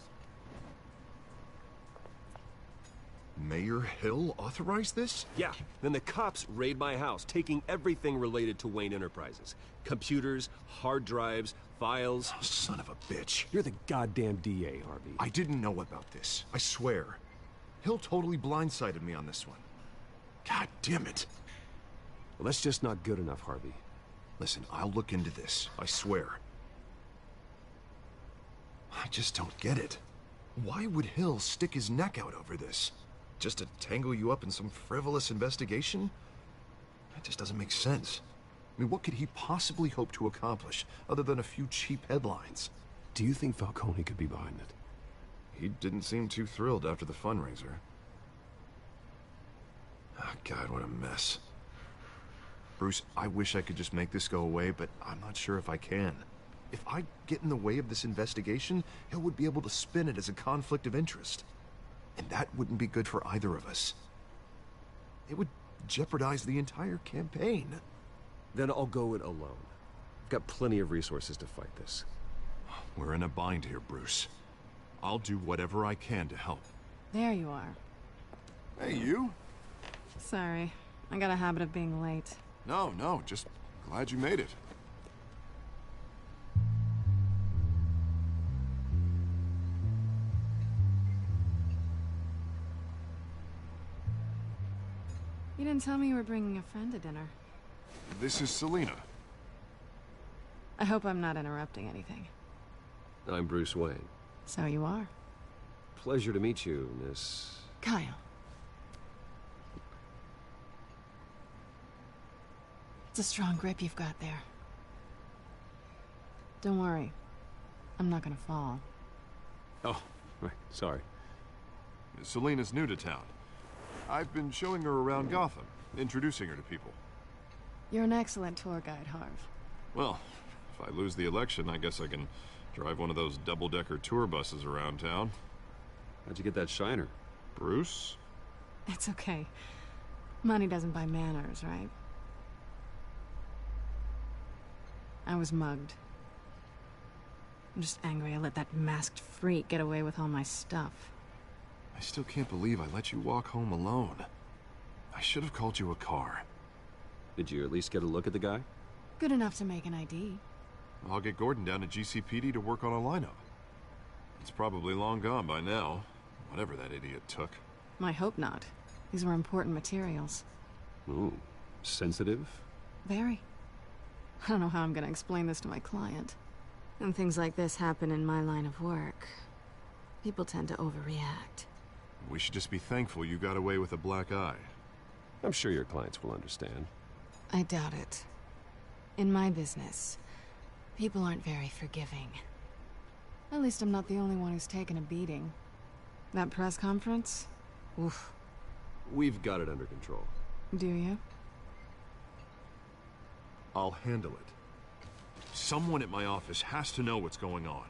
Mayor Hill authorized this? Yeah, then the cops raid my house, taking everything related to Wayne Enterprises. Computers, hard drives, files. Oh, son of a bitch. You're the goddamn DA, Harvey. I didn't know about this. I swear. Hill totally blindsided me on this one. God damn it. Well, that's just not good enough, Harvey. Listen, I'll look into this. I swear. I just don't get it. Why would Hill stick his neck out over this? Just to tangle you up in some frivolous investigation? That just doesn't make sense. I mean, what could he possibly hope to accomplish other than a few cheap headlines? Do you think Falcone could be behind it? He didn't seem too thrilled after the fundraiser. Oh, God, what a mess. Bruce, I wish I could just make this go away, but I'm not sure if I can. If I get in the way of this investigation, Hill would be able to spin it as a conflict of interest. And that wouldn't be good for either of us. It would jeopardize the entire campaign. Then I'll go it alone. I've got plenty of resources to fight this. We're in a bind here, Bruce. I'll do whatever I can to help. There you are. Hey, you? Sorry. I got a habit of being late. No, just glad you made it. You didn't tell me you were bringing a friend to dinner. This is Selina. I hope I'm not interrupting anything. I'm Bruce Wayne. So you are. Pleasure to meet you, Miss... Kyle. It's a strong grip you've got there. Don't worry. I'm not gonna fall. Oh, right, sorry. Selina's new to town. I've been showing her around Gotham, introducing her to people. You're an excellent tour guide, Harv. Well, if I lose the election, I guess I can drive one of those double-decker tour buses around town. How'd you get that shiner? Bruce? It's okay. Money doesn't buy manners, right? I was mugged. I'm just angry I let that masked freak get away with all my stuff. I still can't believe I let you walk home alone. I should have called you a car. Did you at least get a look at the guy? Good enough to make an ID. I'll get Gordon down to GCPD to work on a lineup. It's probably long gone by now, whatever that idiot took. I hope not. These were important materials. Ooh, sensitive? Very. I don't know how I'm gonna explain this to my client. When things like this happen in my line of work, people tend to overreact. We should just be thankful you got away with a black eye. I'm sure your clients will understand. I doubt it. In my business, people aren't very forgiving. At least I'm not the only one who's taken a beating. That press conference? Oof. We've got it under control. Do you? I'll handle it. Someone at my office has to know what's going on.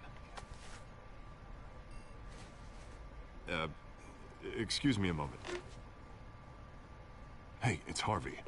Excuse me a moment. Hey, it's Harvey.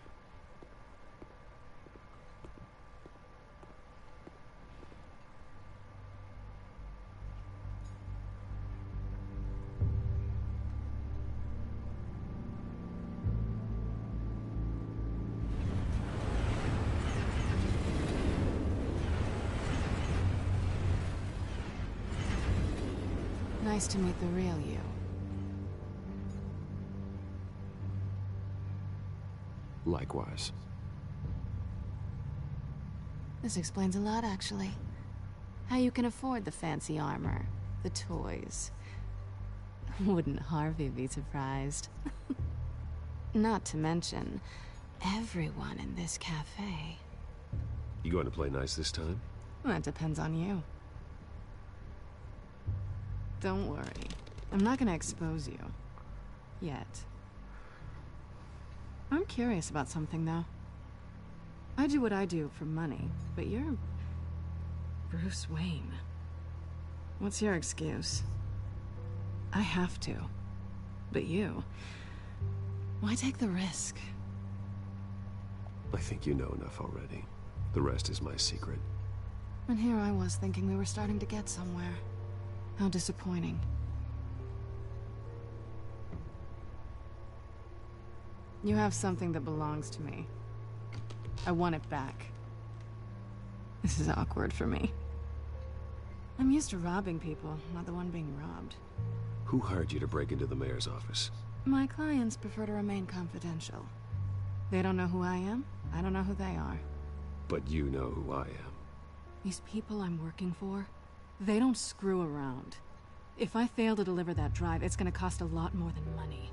Nice to meet the real you. Likewise. This explains a lot, actually. How you can afford the fancy armor, the toys. Wouldn't Harvey be surprised? Not to mention, everyone in this cafe. You going to play nice this time? That depends on you. Don't worry. I'm not gonna expose you. Yet. I'm curious about something, though. I do what I do for money, but you're... Bruce Wayne. What's your excuse? I have to. But you... Why take the risk? I think you know enough already. The rest is my secret. And here I was thinking we were starting to get somewhere. How disappointing. You have something that belongs to me. I want it back. This is awkward for me. I'm used to robbing people, not the one being robbed. Who hired you to break into the mayor's office? My clients prefer to remain confidential. They don't know who I am, I don't know who they are. But you know who I am. These people I'm working for, they don't screw around. If I fail to deliver that drive, it's gonna cost a lot more than money.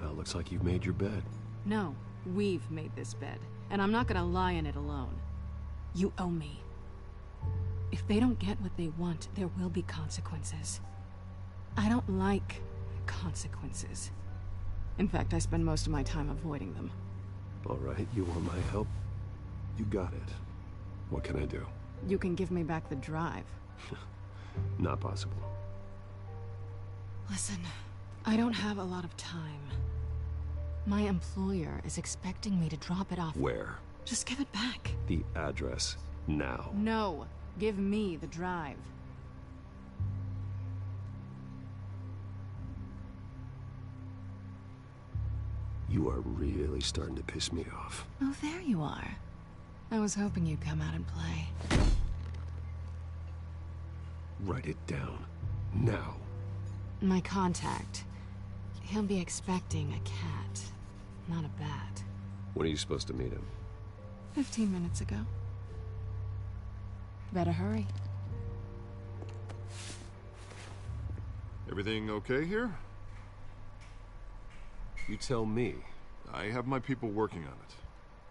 Well, looks like you've made your bed. No, we've made this bed, and I'm not gonna lie in it alone. You owe me. If they don't get what they want, there will be consequences. I don't like consequences. In fact, I spend most of my time avoiding them. All right, you want my help? You got it. What can I do? You can give me back the drive. Not possible. Listen, I don't have a lot of time. My employer is expecting me to drop it off. Where? Just give it back. The address, now. No, give me the drive. You are really starting to piss me off. Oh, there you are. I was hoping you'd come out and play. Write it down. Now. My contact. He'll be expecting a cat, not a bat. When are you supposed to meet him? 15 minutes ago. Better hurry. Everything okay here? You tell me. I have my people working on it.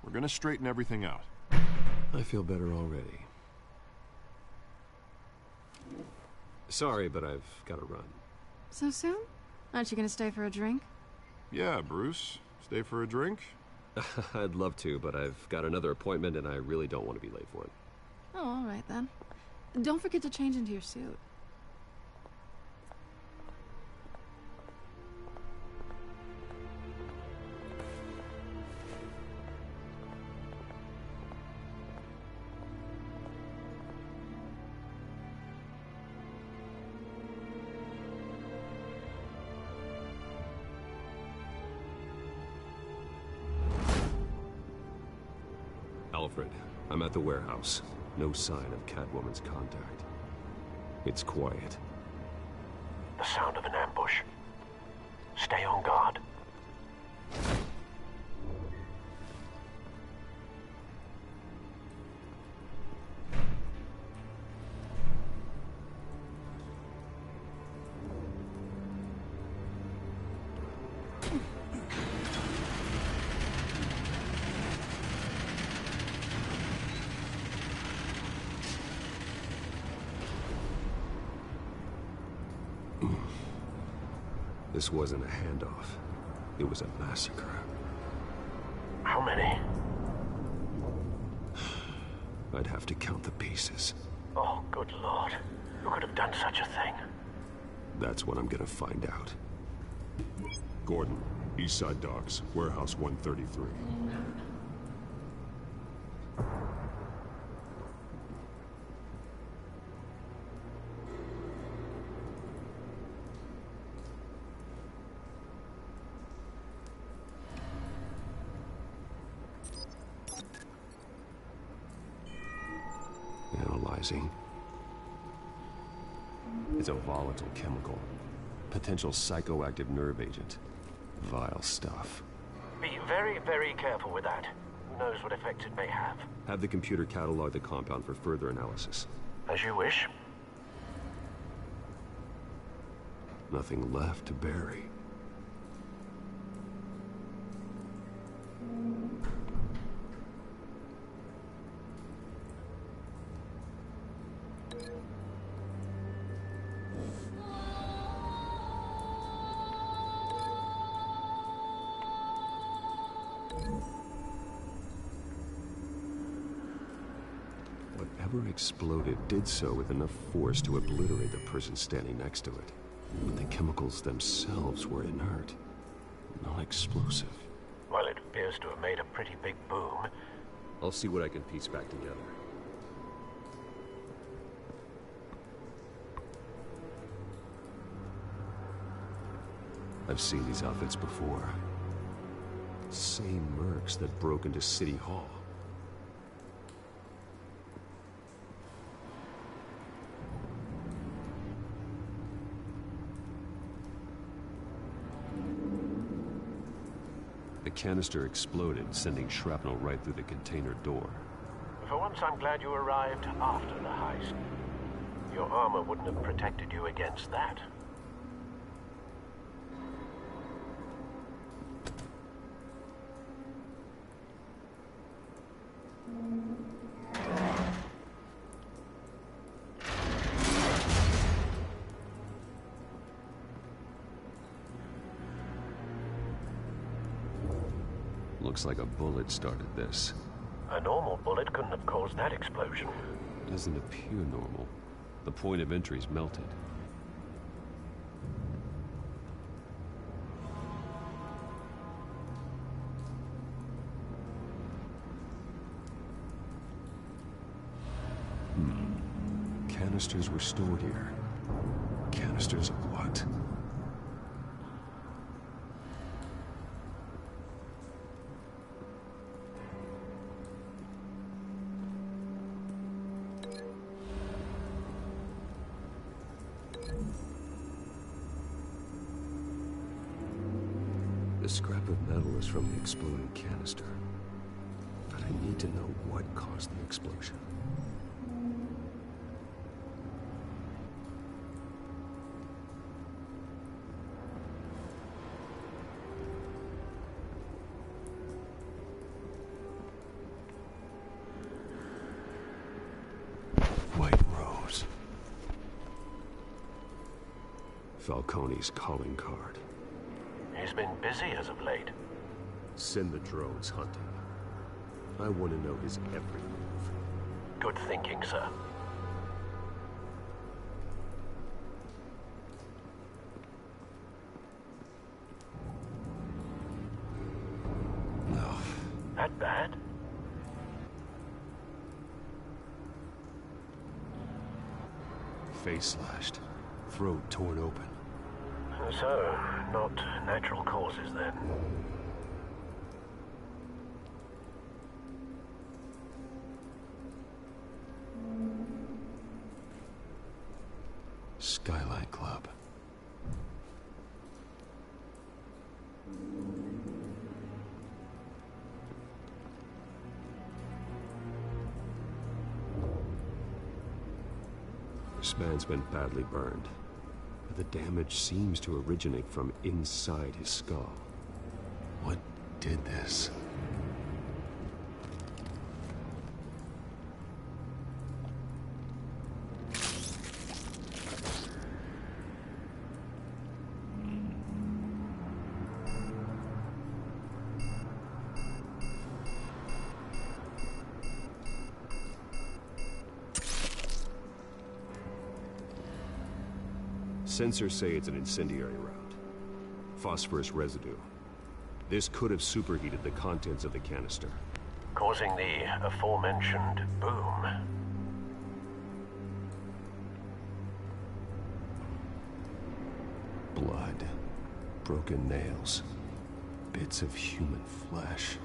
We're gonna straighten everything out. I feel better already. Sorry, but I've got to run. So soon? Aren't you gonna stay for a drink? Yeah, Bruce. Stay for a drink? I'd love to, but I've got another appointment and I really don't want to be late for it. Oh, all right then. Don't forget to change into your suit. Alfred, I'm at the warehouse. No sign of Catwoman's contact. It's quiet. The sound of an ambush. Stay on guard. This wasn't a handoff. It was a massacre. How many? I'd have to count the pieces. Oh, good lord. Who could have done such a thing? That's what I'm gonna find out. Gordon, Eastside Docks, Warehouse 133. Analyzing. It's a volatile chemical. Potential psychoactive nerve agent. Vile stuff. Be very, very careful with that. Who knows what effects it may have. Have the computer catalog the compound for further analysis. As you wish. Nothing left to bury. Whatever exploded did so with enough force to obliterate the person standing next to it. But the chemicals themselves were inert, not explosive. Well, it appears to have made a pretty big boom. I'll see what I can piece back together. I've seen these outfits before. Same mercs that broke into City Hall. The canister exploded, sending shrapnel right through the container door. For once, I'm glad you arrived after the heist. Your armor wouldn't have protected you against that. Looks like a bullet started this. A normal bullet couldn't have caused that explosion. Doesn't appear normal. The point of entry's melted. Canisters were stored here. Canisters of what? The scrap of metal is from the exploding canister. But I need to know what caused the explosion. Falcone's calling card. He's been busy as of late. Send the drones hunting. I want to know his every move. Good thinking, sir. No. That bad? Face slashed. Throat torn open. So, not natural causes then. Skyline Club. This man's been badly burned. The damage seems to originate from inside his skull. What did this? Sensors say it's an incendiary round. Phosphorus residue. This could have superheated the contents of the canister, causing the aforementioned boom. Blood. Broken nails. Bits of human flesh.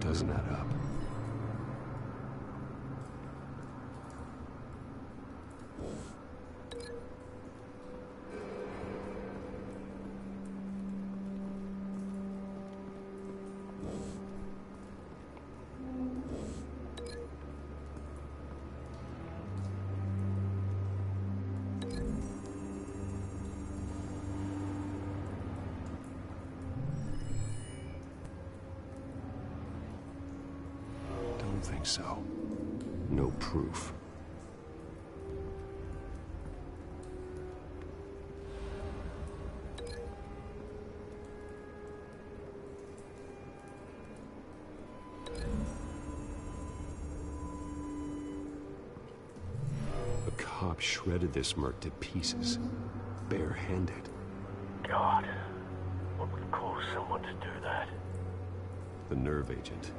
Doesn't add up. think so. No proof. A cop shredded this merc to pieces, barehanded. God, what would cause someone to do that? The nerve agent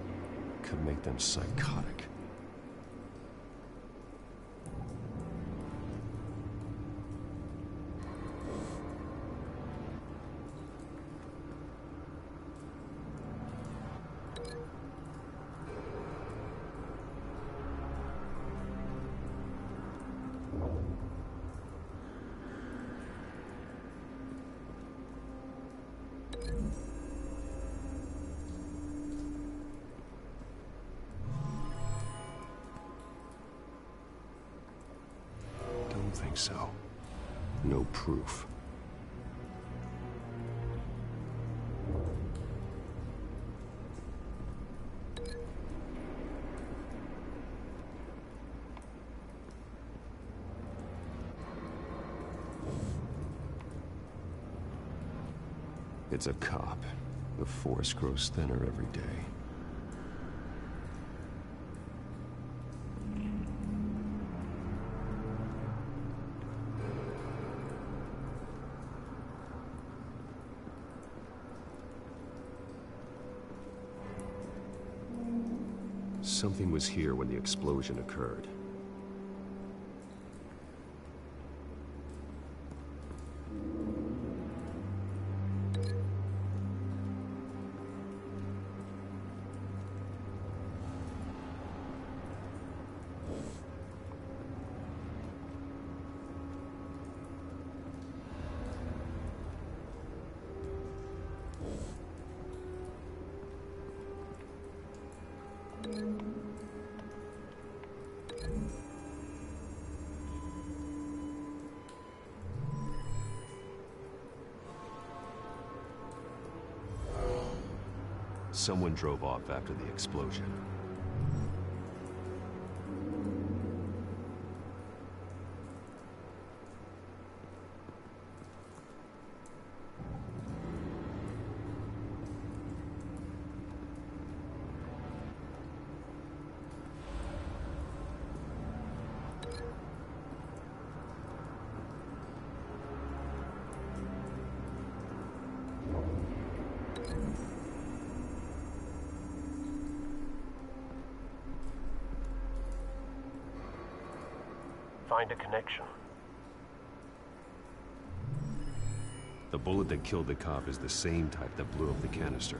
could make them psychotic. Don't think so. No proof. It's a cop. The force grows thinner every day. Something was here when the explosion occurred. Someone drove off after the explosion. Find a connection. The bullet that killed the cop is the same type that blew up the canister.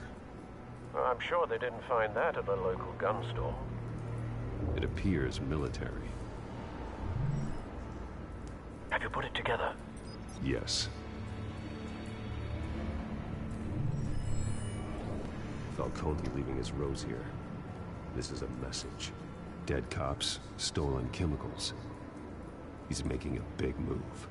I'm sure they didn't find that at the local gun store. It appears military. Have you put it together? Yes. Falcone leaving his rose here. This is a message. Dead cops, stolen chemicals. He's making a big move.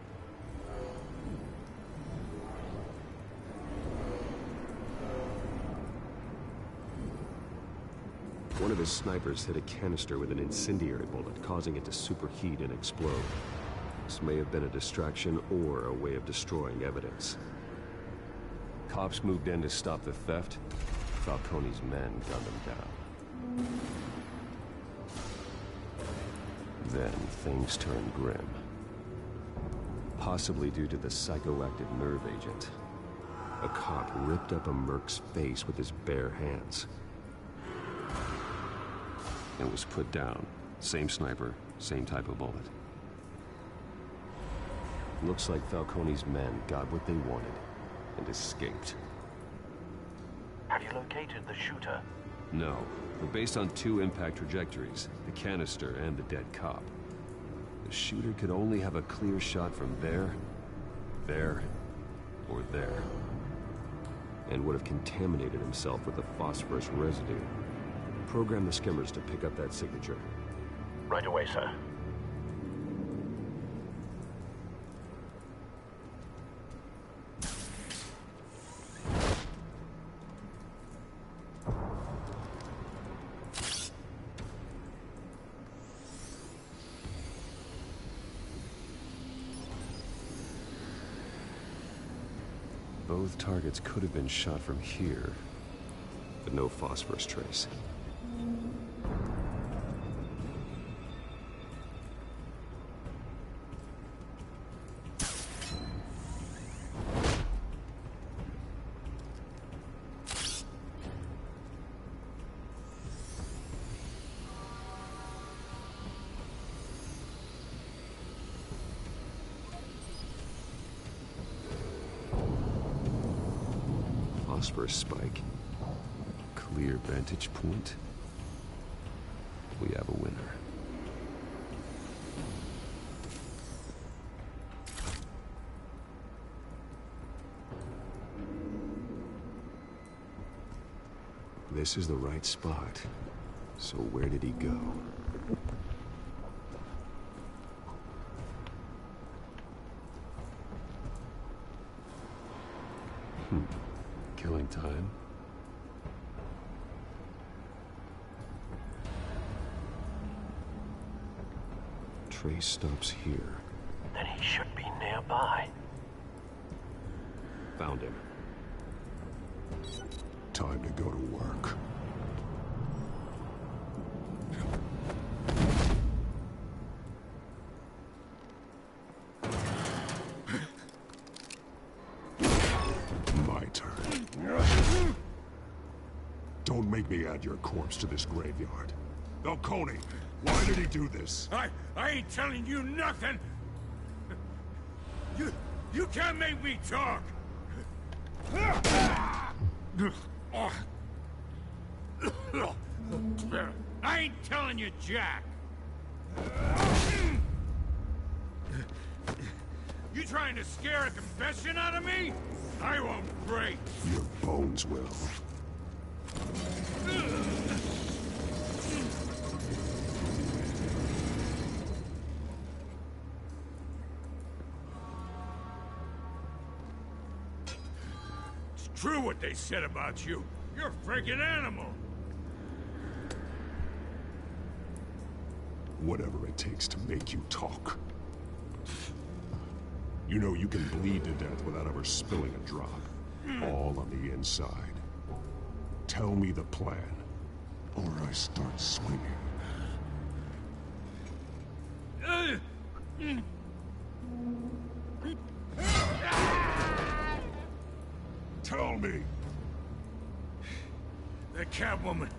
One of his snipers hit a canister with an incendiary bullet, causing it to superheat and explode. This may have been a distraction or a way of destroying evidence. Cops moved in to stop the theft. Falcone's men gunned them down. Then things turned grim. Possibly due to the psychoactive nerve agent. A cop ripped up a merc's face with his bare hands. It was put down. Same sniper, same type of bullet. Looks like Falcone's men got what they wanted and escaped. Have you located the shooter? No, but based on two impact trajectories, the canister and the dead cop, the shooter could only have a clear shot from there, or there, and would have contaminated himself with the phosphorus residue. Program the skimmers to pick up that signature. Right away, sir. Both targets could have been shot from here, but no phosphorus trace. Phosphorus spike. Clear vantage point. We have a winner. This is the right spot. So where did he go? Killing time. Trace stops here. Then he should be nearby. Found him. Time to go to work. My turn. Don't make me add your corpse to this graveyard. Falcone, why did he do this? I ain't telling you nothing! You can't make me talk! I ain't telling you, Jack! You trying to scare a confession out of me? I won't break! Your bones will. It's true what they said about you. You're a freaking animal! Whatever it takes to make you talk. You know you can bleed to death without ever spilling a drop. All on the inside. Tell me the plan, or I start swinging. Tell me! The Catwoman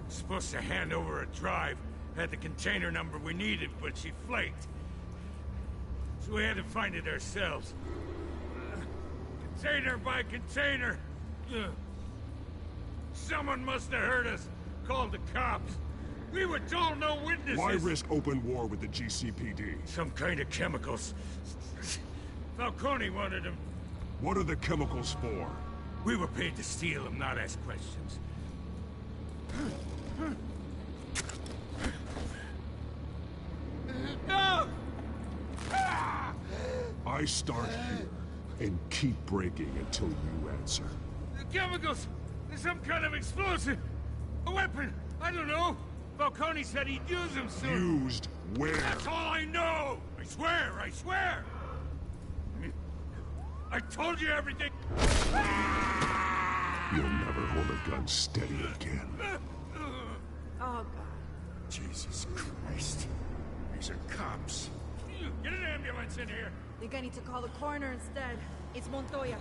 was supposed to hand over a drive. Had the container number we needed, but she flaked. So we had to find it ourselves. Container by container. Someone must have heard us. Called the cops. We were told no witnesses. Why risk open war with the GCPD? Some kind of chemicals. Falcone wanted them. What are the chemicals for? We were paid to steal them, not ask questions. No! I start here and keep breaking until you answer. The chemicals! There's some kind of explosive! A weapon! I don't know! Falcone said he'd use them soon. Used where? That's all I know! I swear! I swear! I told you everything! You'll never hold a gun steady again. Oh, God. Jesus Christ. These are cops. Get an ambulance in here! Think I need to call the coroner instead. It's Montoya.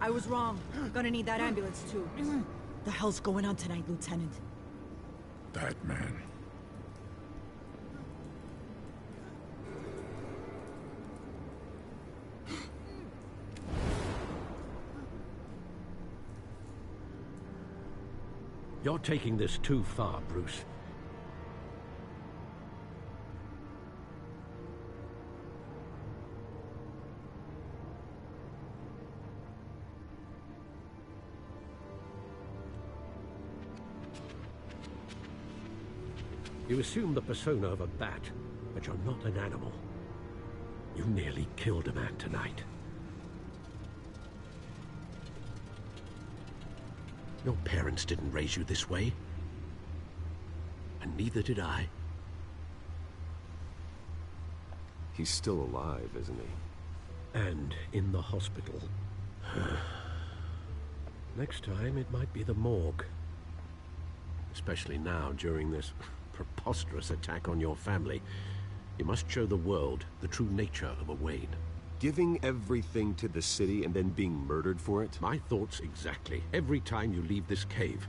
I was wrong. Gonna need that ambulance, too. The hell's going on tonight, Lieutenant? Batman. You're taking this too far, Bruce. You assume the persona of a bat, but you're not an animal. You nearly killed a man tonight. Your parents didn't raise you this way. And neither did I. He's still alive, isn't he? And in the hospital. Next time, it might be the morgue. Especially now, during this preposterous attack on your family. You must show the world the true nature of a Wayne. Giving everything to the city and then being murdered for it? My thoughts exactly. Every time you leave this cave.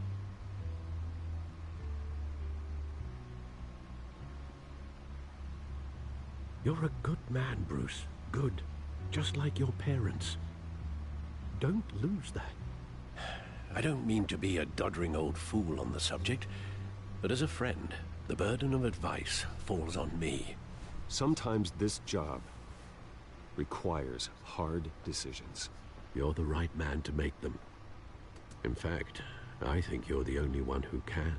You're a good man, Bruce. Good. Just like your parents. Don't lose that. I don't mean to be a doddering old fool on the subject, but as a friend, the burden of advice falls on me. Sometimes this job requires hard decisions. You're the right man to make them. In fact, I think you're the only one who can.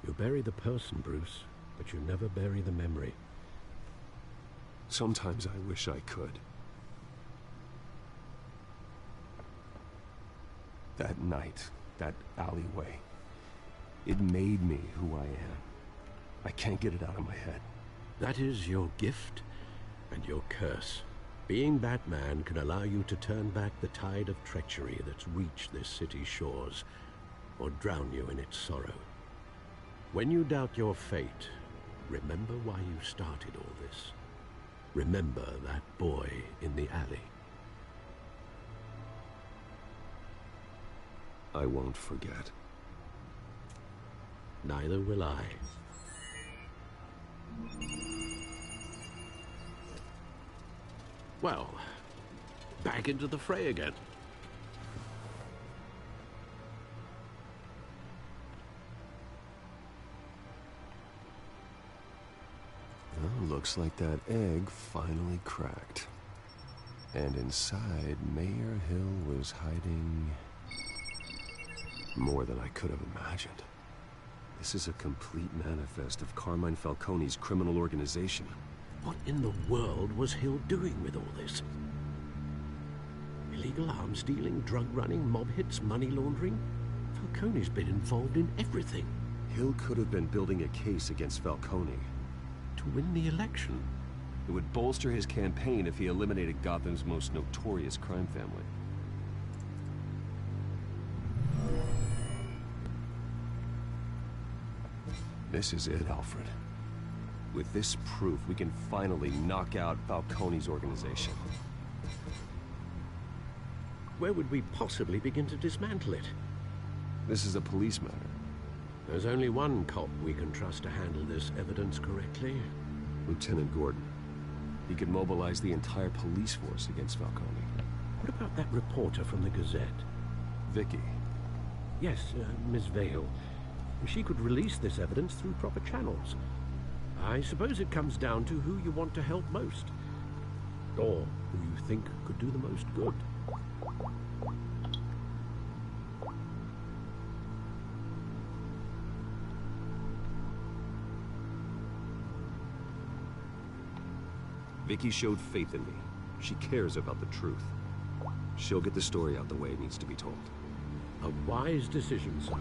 You bury the person, Bruce, but you never bury the memory. Sometimes I wish I could. That night, that alleyway, it made me who I am. I can't get it out of my head. That is your gift and your curse. Being Batman can allow you to turn back the tide of treachery that's reached this city's shores, or drown you in its sorrow. When you doubt your fate, remember why you started all this. Remember that boy in the alley. I won't forget. Neither will I. Well, back into the fray again. Well, looks like that egg finally cracked. And inside, Mayor Hill was hiding more than I could have imagined. This is a complete manifest of Carmine Falcone's criminal organization. What in the world was Hill doing with all this? Illegal arms dealing, drug running, mob hits, money laundering? Falcone's been involved in everything. Hill could have been building a case against Falcone. To win the election? It would bolster his campaign if he eliminated Gotham's most notorious crime family. This is it, Alfred. With this proof, we can finally knock out Falcone's organization. Where would we possibly begin to dismantle it? This is a police matter. There's only one cop we can trust to handle this evidence correctly. Lieutenant Gordon. He could mobilize the entire police force against Falcone. What about that reporter from the Gazette? Vicky. Yes, Miss Vale. She could release this evidence through proper channels. I suppose it comes down to who you want to help most. Or who you think could do the most good. Vicky showed faith in me. She cares about the truth. She'll get the story out the way it needs to be told. A wise decision, sir.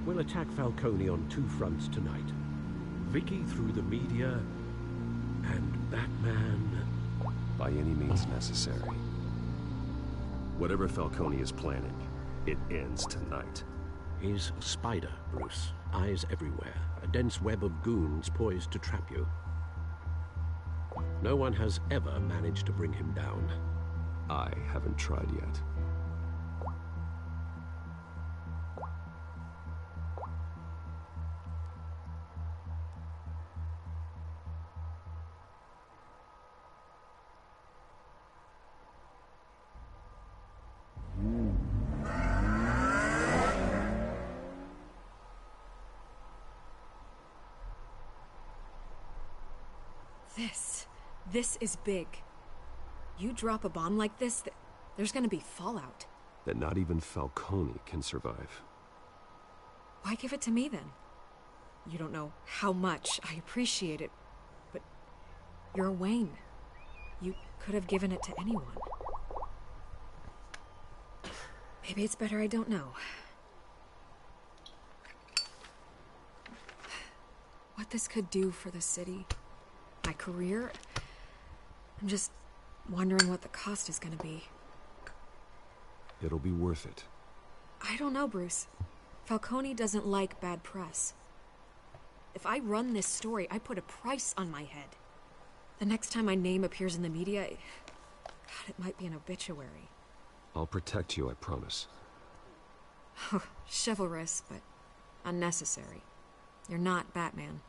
We'll attack Falcone on two fronts tonight. Vicky through the media, and Batman... by any means necessary. Whatever Falcone is planning, it ends tonight. He's a spider, Bruce. Eyes everywhere. A dense web of goons poised to trap you. No one has ever managed to bring him down. I haven't tried yet. This is big. You drop a bomb like this, there's gonna be fallout. That not even Falcone can survive. Why give it to me then? You don't know how much I appreciate it, but you're a Wayne. You could have given it to anyone. Maybe it's better I don't know. what this could do for the city, my career. I'm just wondering what the cost is gonna be. It'll be worth it. I don't know, Bruce. Falcone doesn't like bad press. If I run this story, I put a price on my head. The next time my name appears in the media, God, it might be an obituary. I'll protect you, I promise. Chivalrous, but unnecessary. You're not Batman.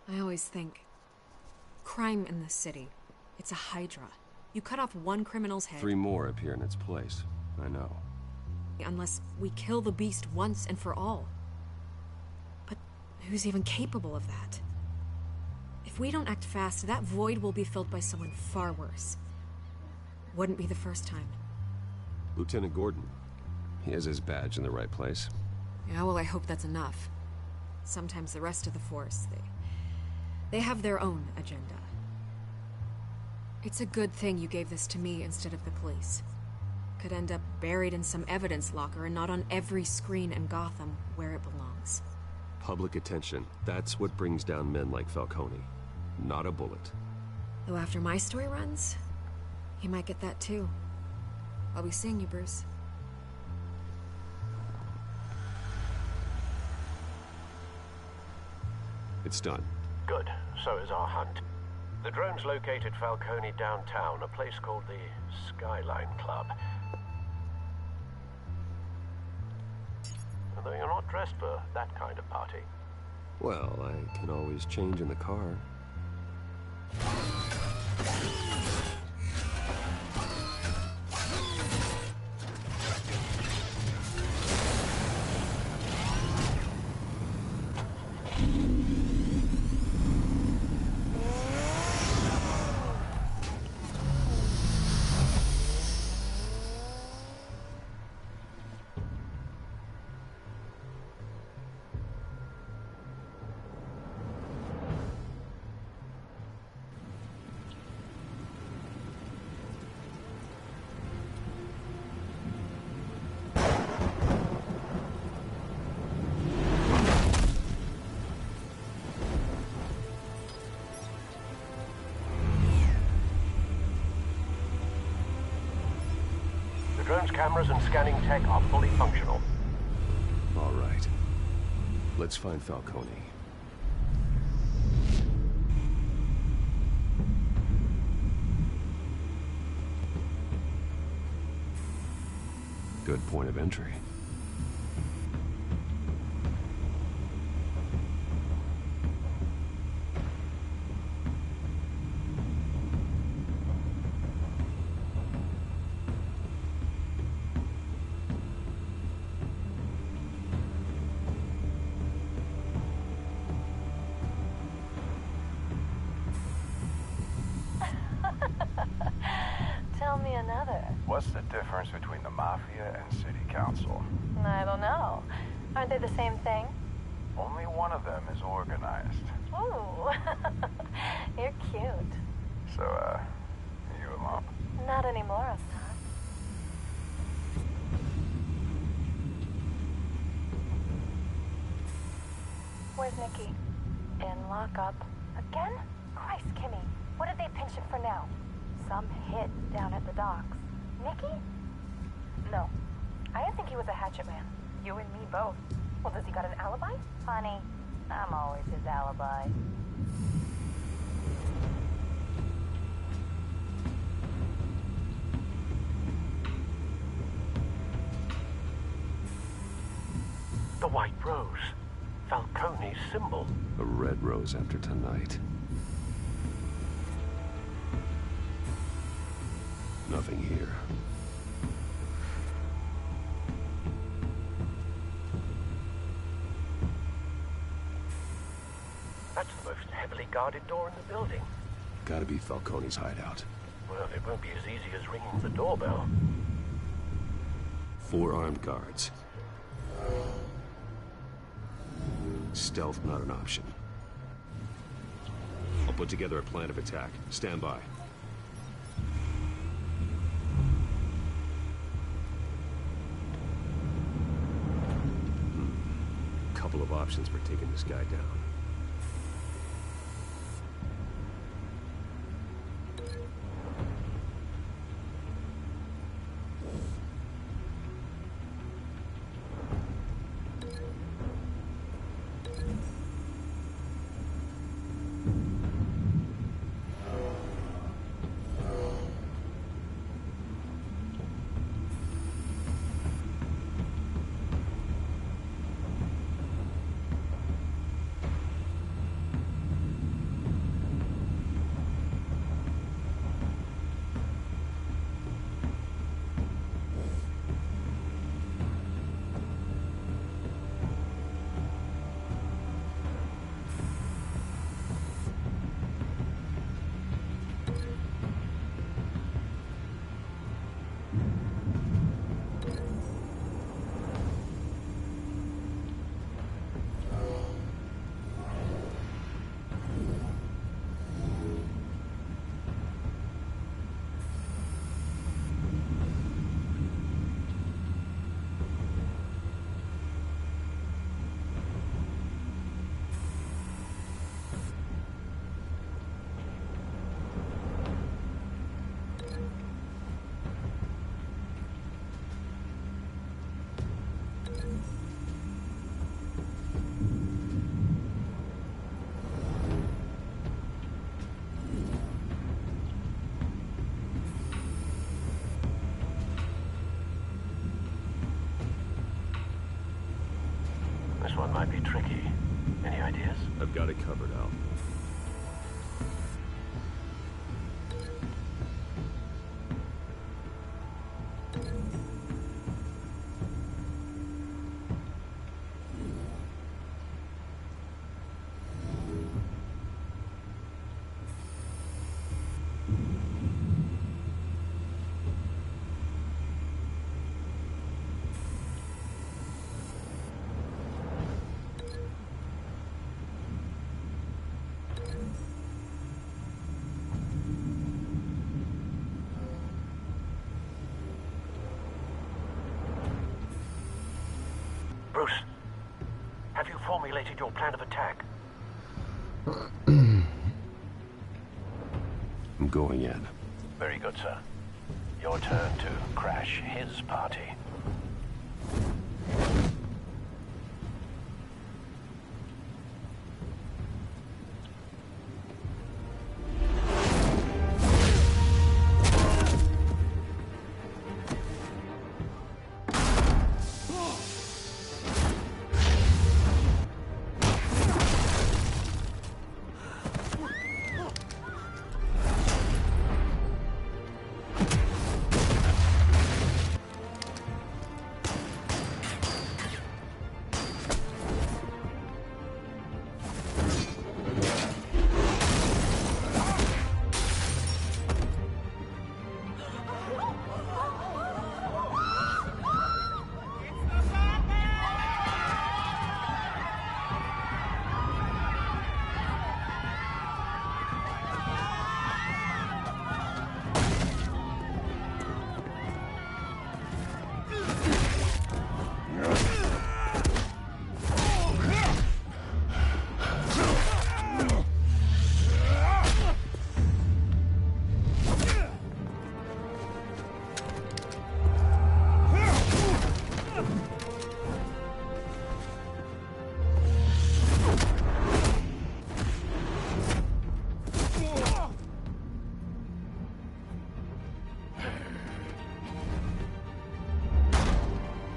I always think, crime in the city, it's a hydra. You cut off one criminal's head. 3 more appear in its place. I know. Unless we kill the beast once and for all. But who's even capable of that? If we don't act fast, that void will be filled by someone far worse. Wouldn't be the first time. Lieutenant Gordon. He has his badge in the right place. Yeah, well, I hope that's enough. Sometimes the rest of the force, they have their own agenda. It's a good thing you gave this to me instead of the police. Could end up buried in some evidence locker and not on every screen in Gotham where it belongs. Public attention. That's what brings down men like Falcone. Not a bullet. Though after my story runs, he might get that too. I'll be seeing you, Bruce. It's done. Good. So is our hunt. The drone's located Falcone downtown, a place called the Skyline Club. Although you're not dressed for that kind of party. Well, I can always change in the car. The drone's cameras and scanning tech are fully functional. All right. Let's find Falcone. Good point of entry. Tell me another. What's the difference between the Mafia and City Council? I don't know. Aren't they the same thing? Only one of them is organized. Ooh. You're cute. So, you a mom? Not anymore, Assad. Where's Nikki? In lockup. Again? Christ, Kimmy. What did they pinch him for now? Some hit down at the docks. Nikki? No. I didn't think he was a hatchet man. You and me both. Well, does he got an alibi? Honey, I'm always his alibi. The White Rose. Falcone's symbol. A red rose after tonight. Nothing here. That's the most heavily guarded door in the building. Gotta be Falcone's hideout. Well, it won't be as easy as ringing the doorbell. 4 armed guards. Stealth not an option. I'll put together a plan of attack. Stand by. Couple of options for taking this guy down. This one might be tricky. Any ideas? I've got it covered, Al. Bruce, have you formulated your plan of attack? I'm going in. Very good, sir. Your turn to crash his party.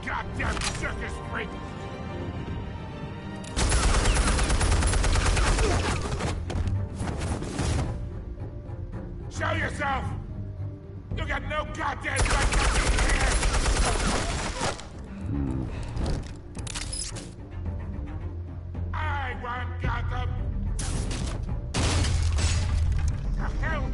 Goddamn circus freak! Show yourself! You got no goddamn right to be here! I want Gotham! The hell?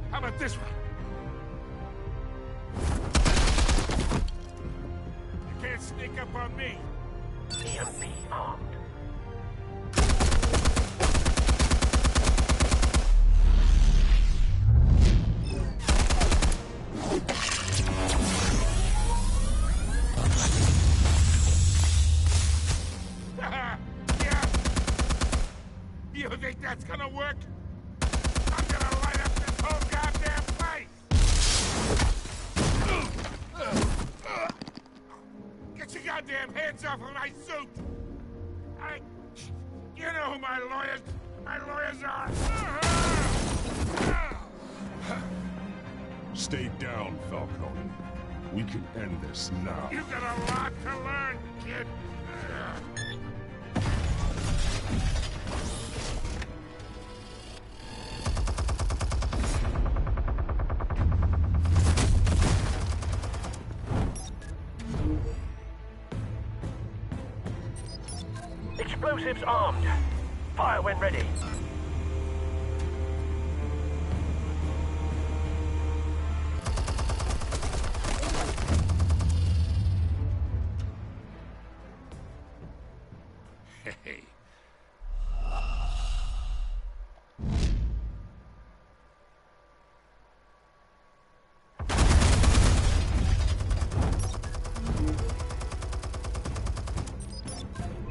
How about this one? EMP armed. You think that's gonna work? I'm gonna light up this whole goddamn place! Get your goddamn hands off of my suit! You know who my lawyers are! Stay down, Falcone. We can end this now. You got a lot to learn, kid! Explosives armed. Fire when ready. Hey.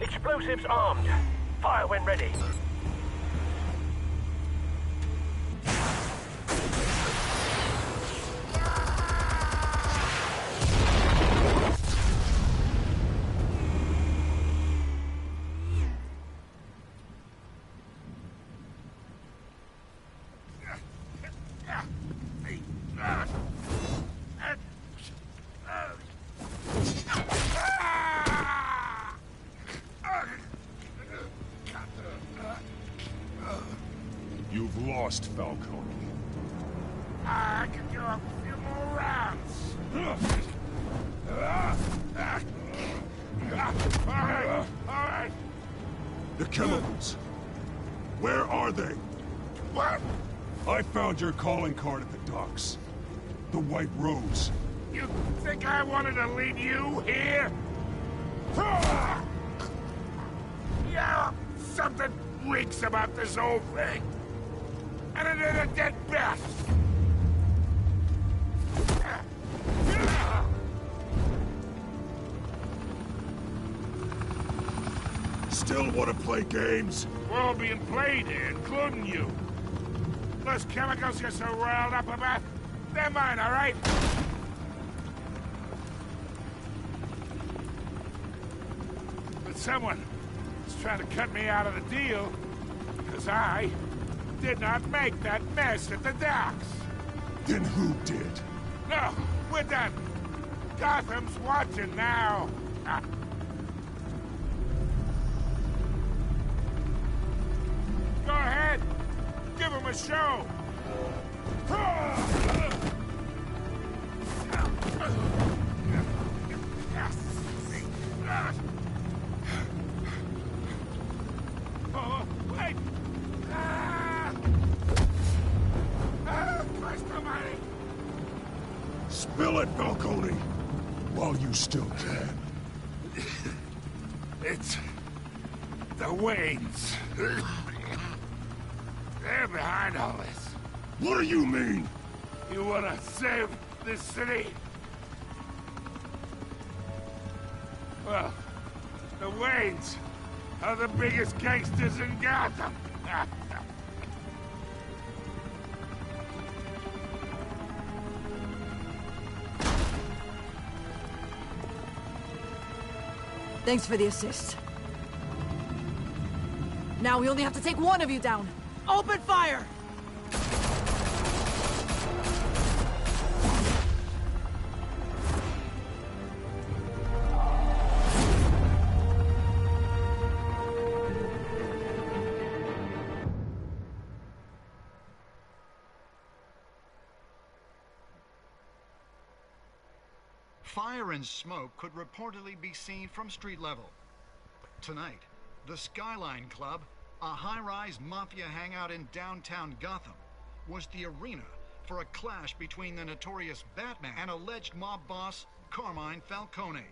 Explosives armed. Fire when ready. You've lost, Falcone. I can go a few more rounds. All right. The chemicals. Where are they? What? I found your calling card at the docks. The White Rose. You think I wanted to leave you here? Yeah, something reeks about this whole thing. And it ain't a dead bat. Still want to play games? We're all being played here, including you. Those chemicals you're so riled up about, they're mine, all right? But someone is trying to cut me out of the deal, because I did not make that mess at the docks. Then who did? No, we're done. Gotham's watching now. Go ahead. Give him a show. Oh, wait. Christ almighty. Spill it, Falcone! While you still can. It's the Waynes. They're behind all this. What do you mean? You wanna save this city? Well, the Waynes are the biggest gangsters in Gotham. Thanks for the assist. Now we only have to take one of you down. Open fire! Fire and smoke could reportedly be seen from street level. Tonight, the Skyline Club, a high-rise mafia hangout in downtown Gotham, was the arena for a clash between the notorious Batman and alleged mob boss Carmine Falcone.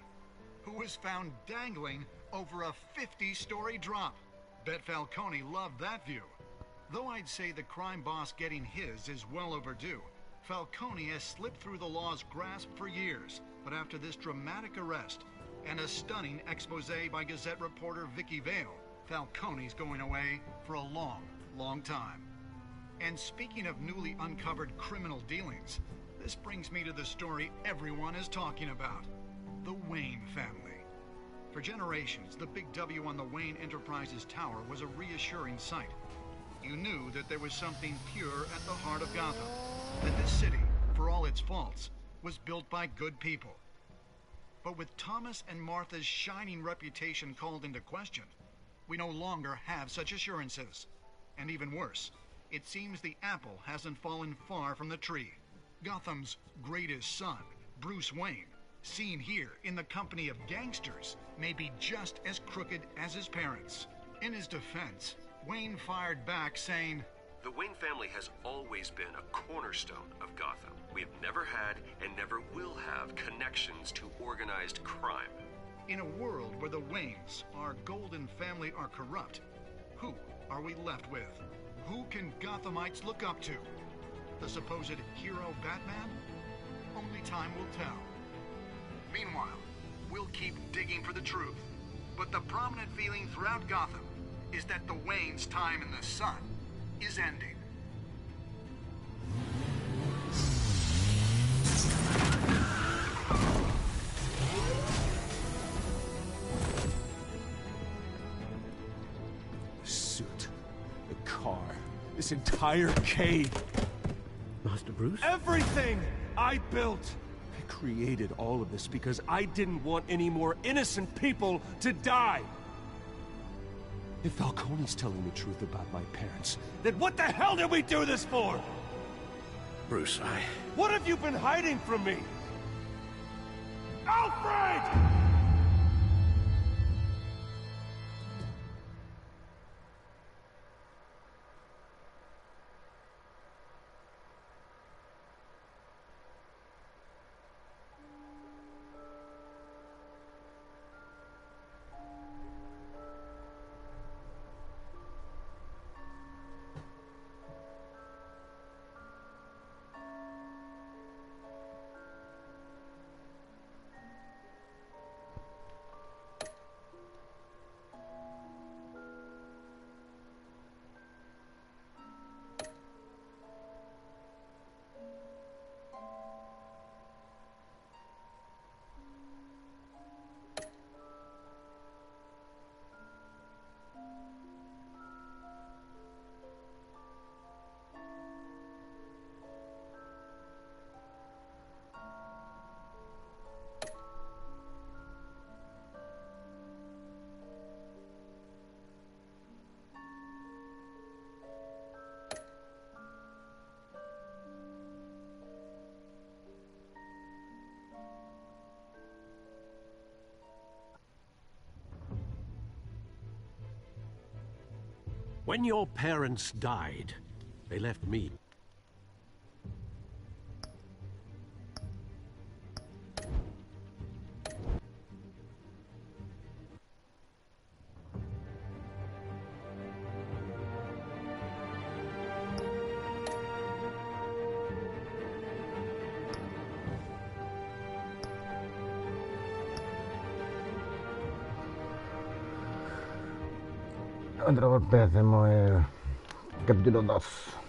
who was found dangling over a 50-story drop. Bet Falcone loved that view. Though I'd say the crime boss getting his is well overdue, Falcone has slipped through the law's grasp for years. But after this dramatic arrest and a stunning expose by Gazette reporter Vicky Vale, Falcone's going away for a long, long time. And speaking of newly uncovered criminal dealings, this brings me to the story everyone is talking about: the Wayne family. For generations, the big W on the Wayne Enterprises tower was a reassuring sight. You knew that there was something pure at the heart of Gotham, that this city, for all its faults, was built by good people. But with Thomas and Martha's shining reputation called into question, we no longer have such assurances. And even worse, it seems the apple hasn't fallen far from the tree. Gotham's greatest son, Bruce Wayne, seen here in the company of gangsters, may be just as crooked as his parents. In his defense, Wayne fired back saying, "The Wayne family has always been a cornerstone of Gotham. We have never had and never will have connections to organized crime." In a world where the Waynes, our golden family, are corrupt, who are we left with? Who can Gothamites look up to? The supposed hero Batman? Only time will tell. Meanwhile, we'll keep digging for the truth. But the prominent feeling throughout Gotham is that the Waynes' time in the sun is ending. The suit, the car, this entire cave. Master Bruce? Everything I built! I created all of this because I didn't want any more innocent people to die! If Falcone's telling the truth about my parents, then what the hell did we do this for? Bruce, What have you been hiding from me? Alfred! When your parents died, they left me. Andrò al pezzo, capitulo 2.